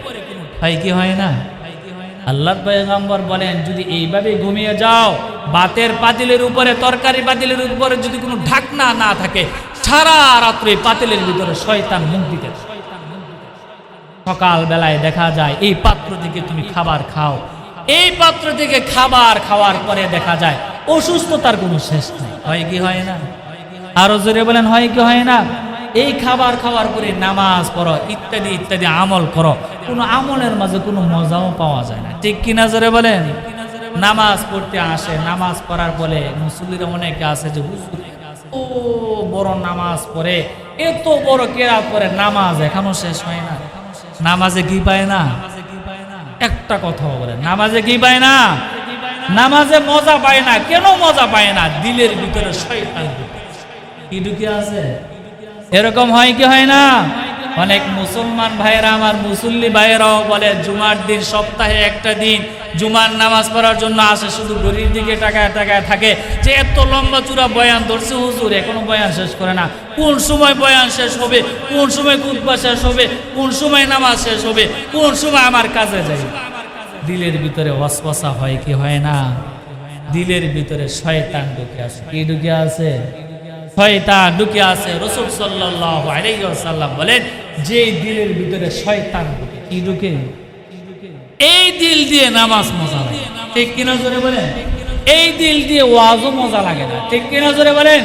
তাই কি হয় না? আল্লাহর পয়গম্বর বলেন, যদি এইভাবে ঘুমিয়ে যাও, ভাতের পাতিলের উপরে, তরকারি পাতিলের উপরে যদি কোনো ঢাকনা না থাকে, সারা রাত্রে পাতিলের ভিতরে শয়তান মুখ দিতে। সকাল বেলায় দেখা যায় এই পাত্র থেকে তুমি খাবার খাও, এই পাত্র থেকে খাবার খাওয়ার পরে দেখা যায় অসুস্থতার কোনো শেষ নেই, হয় কি হয় না? আরো জোরে বলেন, হয় কি হয় না? এই খাবার খাওয়ার পরে নামাজ পড়ো, ইত্যাদি ইত্যাদি আমল করো, কোনো আমলের মাঝে কোনো মজাও পাওয়া যায় না, ঠিক কিনা জোরে বলেন। নামাজ পড়তে আসে, নামাজ পড়ার পরে মুসল্লিরা অনেকে আছে যে হুজুর ও বড় নামাজ পড়ে, এত বড় কেরাত পড়ে, নামাজ এখনো শেষ হয় না। নামাজে কি পায় না? একটা কথা বলে, নামাজে কি পায় না? নামাজে মজা পায় না। কেন মজা পায় না? দিলের ভিতরে শয়তান কি ঢুকে আছে। এরকম হয় কি হয় না? অনেক মুসলমান ভাইয়েরা আমার, মুসল্লি ভাইয়েরাও বলে, জুমার দিন সপ্তাহে একটা দিন জুমার নামাজ পড়ার জন্য আসে, শুধু ঘড়ির দিকে টাকায় টাকায় থাকে যে এত লম্বা চূড়া বয়ান ধরছে হুজুর, এখনো বয়ান শেষ করে না। কোন সময় বয়ান শেষ হবে, কোন সময় খুতবা শেষ হবে, কোন সময় নামাজ শেষ হবে, কোন সময় আমার কাজে যাই। দিলের ভিতরে ওয়াসওয়াসা হয় কি হয় না? দিলের ভিতরে শয়তান ঢুকে আছে। কি ঢুকে আছে? শয়তান ঢুকে আছে। রাসূল সাল্লাল্লাহু আলাইহি ওয়াসাল্লাম বলেন, যে দিলের ভিতরে শয়তান ঢুকে, কি ঢুকে? এই দিল দিয়ে নামাজ মজা লাগে, ঠিক কিনা জোরে বলেন। এই দিল দিয়ে ওয়াজও মজা লাগে না, ঠিক কিনা জোরে বলেন।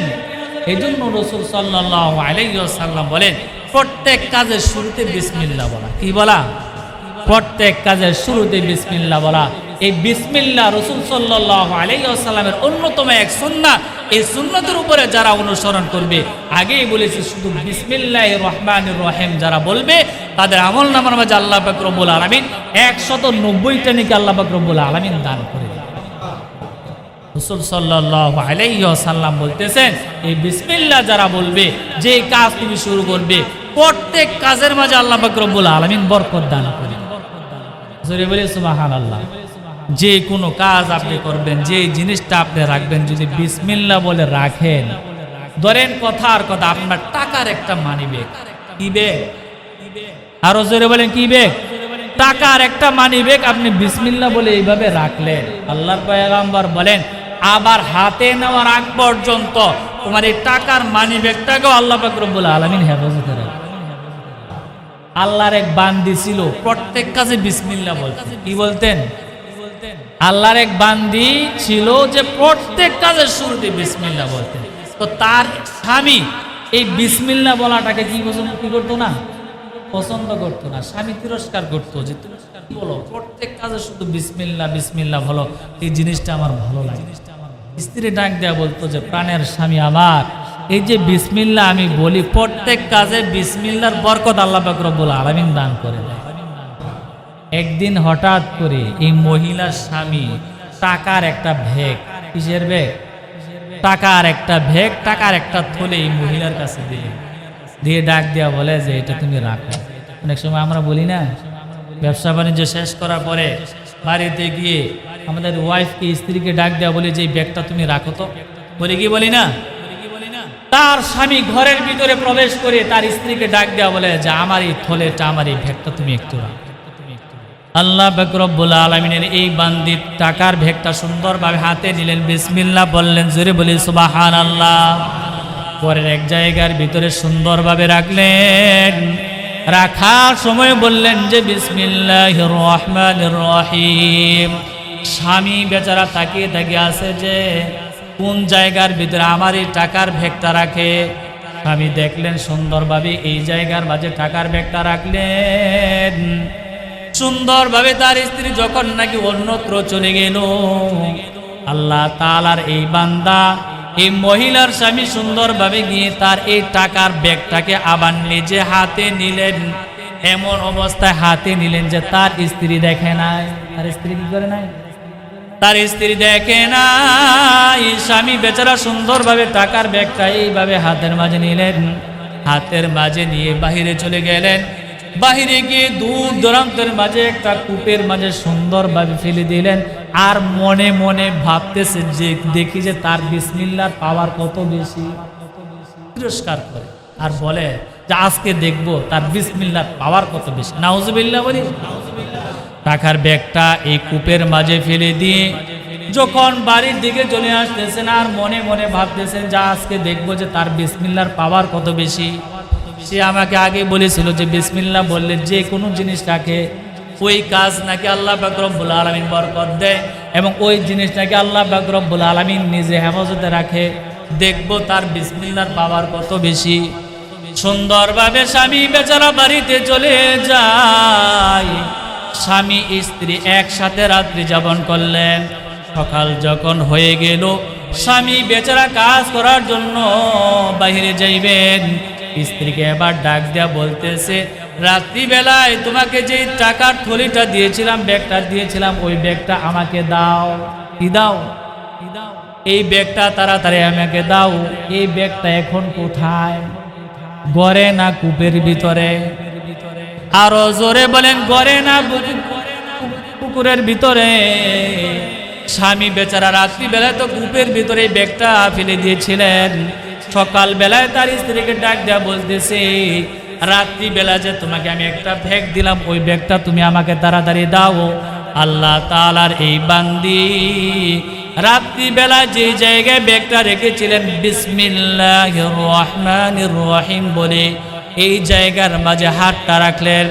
এই জন্য রাসূল সাল্লাল্লাহু আলাইহি ওয়াসাল্লাম বলেন, প্রত্যেক কাজের শুরুতে বিসমিল্লাহ বলা। কি বলা? প্রত্যেক কাজের শুরুতে বিসমিল্লাহ বলা। এই বিসমিল্লাহ রাসূল সাল্লাল্লাহু আলাইহি ওয়াসাল্লামের অন্যতম এক সুন্নাহ। এই সুন্নতের উপরে যারা অনুসরণ করবে, আগেই বলেছি শুধু বিসমিল্লাহির রহমানির রহিম যারা বলবে তাদের আমলনামার মাঝে আল্লাহ পাক রব্বুল আলামিন 190টা নেকি আল্লাহ পাক রব্বুল আলামিন দান করে দেন। রাসূল সাল্লাল্লাহু আলাইহি ওয়াসাল্লাম বলতেছেন, এই বিসমিল্লাহ যারা বলবে, যে কাজ তুমি শুরু করবে প্রত্যেক কাজের মাঝে আল্লাহ পাক রব্বুল আলামিন বরকত দান করেন। জোরে বলি সুবহানাল্লাহ। যে কোনো কাজ আপনি করবেন, যে জিনিসটা আপনি রাখবেন, যদি বিসমিল্লাহ বলে রাখেন, ধরেন কথার কথা আপনার টাকার একটা মানি ব্যাগ, কি ব্যাগ? আরো জোরে বলেন কি ব্যাগ? টাকার একটা মানি ব্যাগ আপনি বিসমিল্লাহ বলে এইভাবে রাখলেন, আল্লাহর পয়গম্বর বলেন আবার হাতে নেওয়ার আগ পর্যন্ত তোমার এই টাকার মানি ব্যাগটাকেও আল্লাহ পাক রব্বুল আলামিন হেফাজতে রাখেন। আল্লাহর এক বান্দি ছিল প্রত্যেক কাজে বিসমিল্লাহ বলতেন। কি বলতেন? আল্লাহর এক বান্দি ছিল যে প্রত্যেক কাজের শুরুতে বিসমিল্লাহ বলতেন। তো তার স্বামী এই বিসমিল্লাহ বলাটাকে কি করতো না, পছন্দ করতো না। স্বামী তিরস্কার করতো যে তুমি কি বলো, প্রত্যেক কাজে শুধু বিসমিল্লাহ বিসমিল্লাহ বলো, এই জিনিসটা আমার ভালো লাগে। স্ত্রী ডাক দেয়া বলতো যে প্রাণের স্বামী আমার, এই যে বিসমিল্লাহ আমি বলি প্রত্যেক কাজে বিসমিল্লাহর বরকত আল্লাহ পাক রব্বুল আলামিন দান করে দেয়। একদিন হঠাৎ করে এই মহিলার স্বামী টাকার একটা ব্যাগ, কিসের ব্যাগ? টাকার একটা ব্যাগ, টাকার একটা থলে এই মহিলার কাছে দিয়ে ডাক দেয়া বলে যে এটা তুমি রাখো। অনেক সময় আমরা বলি না, ব্যবসা বাণিজ্য শেষ করার পরে বাড়িতে গিয়ে আমাদের ওয়াইফকে, স্ত্রীকে ডাক দেওয়া বলে যে এই ব্যাগটা তুমি রাখো তো, বলি কি বলি না? তার স্বামী ঘরের ভিতরে প্রবেশ করে তার স্ত্রীকে ডাক দেওয়া বলে যে আমার এই থলেটা, আমার এই ব্যাগটা তুমি একটু রাখো। আল্লাহ পাক রব্বুল আলামিনের এই বান্দি টাকার ব্যাগটা সুন্দরভাবে হাতে নিলেন, বিসমিল্লাহ বললেন, জোরে বলি সুবহানাল্লাহ। পরের এক জায়গার ভিতরে সুন্দরভাবে রাখলেন, রাখার সময় বললেন যে বিসমিল্লাহির রহমানির রহিম। স্বামী বেচারা তাকিয়ে তাকিয়ে আছে যে কোন জায়গার ভিতরে আমার এই টাকার ব্যাগটা রাখে। স্বামী দেখলেন সুন্দরভাবে এই জায়গার মাঝে টাকার ব্যাগটা রাখলেন। সুন্দরভাবে তার স্ত্রী যখন নাকি অন্যত্র চলে গেল, আল্লাহ তাআলার এই বান্দা, এই মহিলার স্বামী সুন্দরভাবে গিয়ে তার এই টাকার ব্যাগটাকে আবার নিজে হাতে নিলেন। এমন অবস্থায় হাতে নিলেন যে তার স্ত্রী দেখে নাই। তার স্ত্রী কি করে নাই? তার স্ত্রী দেখে নাই। স্বামী বেচারা সুন্দরভাবে টাকার ব্যাগটা এইভাবে হাতের মাঝে নিলেন, হাতের মাঝে নিয়ে বাহিরে চলে গেলেন। বাহিরে গিয়ে দূর দূরান্তের মাঝে একটা কূপের মাঝে সুন্দরভাবে ফেলে দিলেন। আর মনে মনে ভাবতেছে যে দেখি যে তার বিসমিল্লাহর পাওয়ার কত বেশি। তিরস্কার করে আর বলে যে আজকে দেখবো তার বিসমিল্লাহর পাওয়ার কত বেশি। নাউজুবিল্লাহ বলি। টাকার ব্যাগটা এই কূপের মাঝে ফেলে দিয়ে যখন বাড়ির দিকে চলে আসতেছেন আর মনে মনে ভাবতেছেন যে আজকে দেখবো যে তার বিসমিল্লাহর পাওয়ার কত বেশি। সে আমাকে আগে বলেছিল যে বিসমিল্লাহ বললে যে কোনো জিনিস রাখে ওই কাজ নাকি আল্লাহ পাক রব্বুল আলামিন বরকত দেয়, এবং ওই জিনিস নাকি আল্লাহ পাক রব্বুল আলামিন নিজে হেফাজতে রাখে। দেখবো তার বিসমিল্লাহর পাওয়ার কত বেশি। সুন্দরভাবে স্বামী বেচারা বাড়িতে চলে যায়। স্বামী স্ত্রী একসাথে রাত্রি যাপন করলেন। সকাল যখন হয়ে গেল, স্বামী বেচারা কাজ করার জন্য বাইরে যাইবেন। স্ত্রীকে এবার ডাক দেয়া বলতেছে, রাত্রিবেলায় তোমাকে যে টাকার থলিটা দিয়েছিলাম, ব্যাগটা দিয়েছিলাম, ওই ব্যাগটা আমাকে দাও। কি দাও? এই ব্যাগটা তাড়াতাড়ি আমাকে দাও। এই ব্যাগটা এখন কোথায়? ঘরে না কূপের ভিতরে? আরো জোরে বলেন, ঘরে না পুকুরের ভিতরে? স্বামী বেচারা রাত্রিবেলায় তো কূপের ভিতরে ব্যাগটা ফেলে দিয়েছিলেন। সকাল বেলায় তার স্ত্রীকে ডাক দেয়া বলতেছে, রাত্রিবেলা যে তোমাকে আমি একটা ব্যাগ দিলাম, ওই ব্যাগটা তুমি আমাকে তাড়াতাড়ি দাও। আল্লাহ তাআলার এই বান্দি রাত্রিবেলা যে জায়গায় ব্যাগটা রেখেছিলেন বিসমিল্লাহির রহমানির রহিম বলে এই জায়গার মাঝে হাতটা রাখলেন।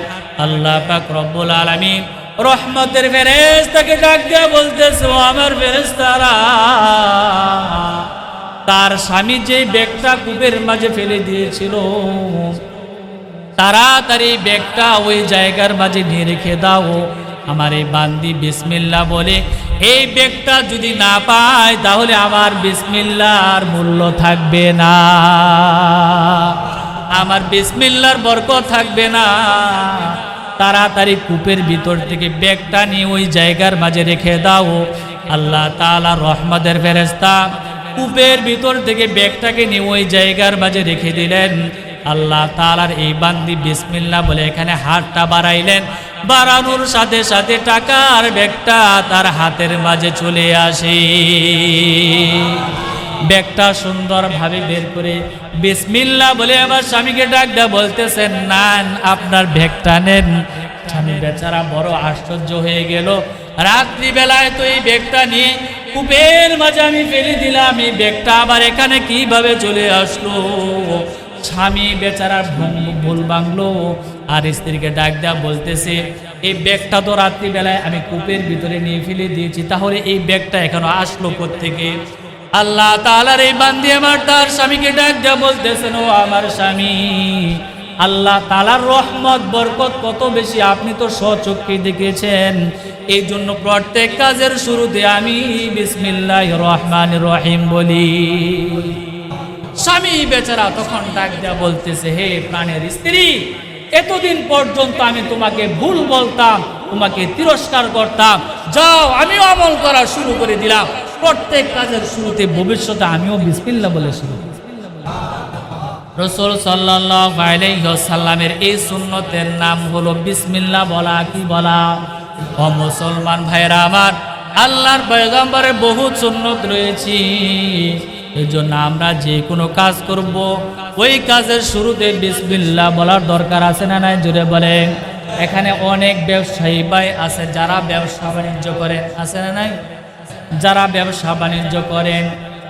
আল্লাহ পাক রব্বুল আলামিন রহমতের ফেরেশতাকে ডাক দেয়া বলতেছে, ও আমার ফেরেশতারা, তার স্বামী যে ব্যাগটা কূপের মাঝে ফেলে দিয়েছিল, তাড়াতাড়ি ব্যাগটা ওই জায়গার মাঝে নিয়ে রেখে দাও। আমার এই বান্দি বিসমিল্লাহ বলে এই ব্যাগটা যদি না পায় তাহলে আমার বিসমিল্লাহর মূল্য থাকবে না, আমার বিসমিল্লাহর বরকত থাকবে না। তাড়াতাড়ি কূপের ভিতর থেকে ব্যাগটা নিয়ে ওই জায়গার মাঝে রেখে দাও। আল্লাহ তাআলা রহমতের ফেরেশতা কূপের ভিতর থেকে ব্যাগটাকে নিয়ে ওই জায়গার মাঝে রেখে দিলেন। আল্লাহ তাআলার এই বান্দি বিসমিল্লাহ বলে এখানে হাতটা বাড়াইলেন, বাড়ানোর সাথে সাথে টাকার ব্যাগটা তার হাতের মাঝে চলে আসে। ব্যাগটা সুন্দরভাবে বের করে বিসমিল্লাহ বলে আমার স্বামীকে ডাকটা বলতেছেন, নেন আপনার ব্যাগটা নেন। স্বামী বেচারা বড় আশ্চর্য হয়ে গেল, রাত্রিবেলায় তো এই ব্যাগটা নিয়ে কূপের মাঝে আমি ফেলে দিলাম, এই ব্যাগটা আবার এখানে কিভাবে চলে আসলো? স্বামী বেচারা ভুল ভাঙলো, আর স্ত্রীকে ডাক দেয়া বলতেছে, এই ব্যাগটা তো রাত্রিবেলায় আমি কূপের ভিতরে নিয়ে ফেলে দিয়েছি, তাহলে এই ব্যাগটা এখনো আসলো কোত্থেকে? আল্লাহ তাআলার এই বান্দি আমার তার স্বামীকে ডাক দেয়া বলতেছেন, ও আমার স্বামী, আল্লাহ তাআলার রহমত বরকত কত বেশি আপনি তো স্বচক্ষে দেখেছেন। এই জন্য প্রত্যেক কাজের শুরুতে আমি বিসমিল্লাহির রহমানির রহিম বলি। স্বামী বেচারা তখন ডাক দেয়া বলতেছে, হে প্রাণের স্ত্রী, এতদিন পর্যন্ত আমি তোমাকে ভুল বলতাম, তোমাকে তিরস্কার করতাম, যাও আমিও আমল করা শুরু করে দিলাম। প্রত্যেক কাজের শুরুতে ভবিষ্যতে আমিও বিসমিল্লাহ বলে শুরু করব। রাসূল সাল্লাল্লাহু আলাইহি ওয়াসাল্লামের এই সুন্নতের নাম হলো বিসমিল্লাহ বলা। কি বলা? ও মুসলমান ভাইরা আমার, আল্লাহর পয়গম্বরের বহুত সুন্নত রয়েছে। এই জন্য আমরা যে কোনো কাজ করব ওই কাজের শুরুতে বিসমিল্লাহ বলার দরকার আছে না নাই? জোরে বলেন। এখানে অনেক ব্যবসায়ী ভাই আছে যারা ব্যবসা বাণিজ্য করেন, আছে না নাই? যারা ব্যবসা বাণিজ্য করেন,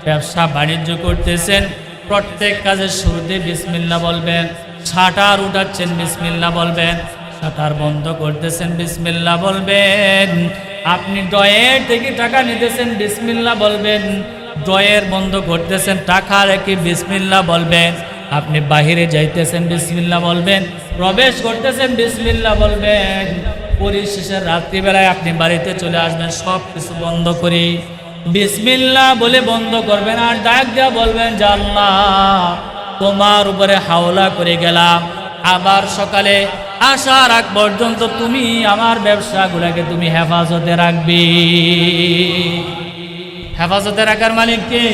ব্যবসা বাণিজ্য করতেছেন, প্রত্যেক কাজের শুরুতে বিসমিল্লাহ বলবেন। শাটার উঠাচ্ছেন বিসমিল্লাহ বলবেন, শাটার বন্ধ করতেছেন বিসমিল্লাহ বলবেন। আপনি ড্রয়ের থেকে টাকা নিতেছেন বিসমিল্লাহ বলবেন, ড্রয়ের বন্ধ করতেছেন টাকা রেখে বিসমিল্লাহ বলবেন। আপনি বাহিরে যাইতেছেন বিসমিল্লাহ বলবেন, প্রবেশ করতেছেন বিসমিল্লাহ বলবেন। পরিশেষে রাত্রিবেলায় আপনি বাড়িতে চলে আসবেন সব কিছু বন্ধ করে বিসমিল্লাহ বলে বন্ধ করবেন, আর ডাক দেয়া বলবেন যে আল্লাহ তোমার উপরে হাওলা করে গেলাম, আবার সকালে আসার আগ পর্যন্ত তুমি আমার ব্যবসাগুলোকে তুমি হেফাজতে রাখবি। হেফাজতে রাখার মালিক কে?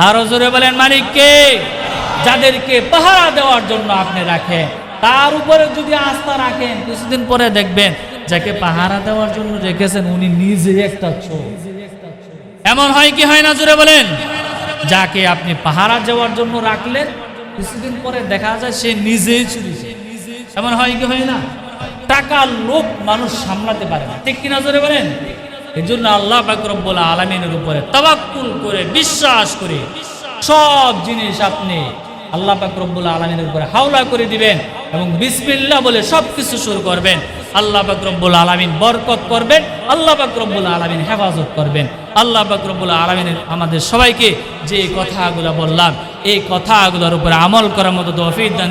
আরো জোরে বলেন, মালিক কে? যাদেরকে পাহারা দেওয়ার জন্য আপনি রাখেন, তার উপরে যদি আস্থা রাখেন, কিছুদিন পরে দেখবেন যাকে পাহারা দেওয়ার জন্য রেখেছেন উনি নিজে একটা চোর। এমন হয় কি হয় না? জোরে বলেন। যাকে আপনি পাহারা দেওয়ার জন্য রাখলেন, কিছুদিন পরে দেখা যায় সে নিজেই চুরি। এমন হয় কি হয় না? টাকার লোভ মানুষ সামলাতে পারে না, ঠিক কিনা? জোরে বলেন। এই জন্য আল্লাহ পাক রব্বুল আলামিনের উপরে তাওয়াক্কুল করে বিশ্বাস করে সব জিনিস আপনি আল্লাহ পাক রব্বুল আলামিনের উপরে হাওলা করে দিবেন এবং বিসমিল্লাহ বলে সব কিছু শুরু করবেন। আল্লাহ পাক রব্বুল আলামিন বরকত করবেন, আল্লাহ পাক রব্বুল আলামিন হেফাজত করবেন। আল্লাহ পাক রব্বুল আলামিনের আমাদের সবাইকে যে কথাগুলো বললাম এই কথাগুলোর উপরে আমল করার মতো তৌফিক দান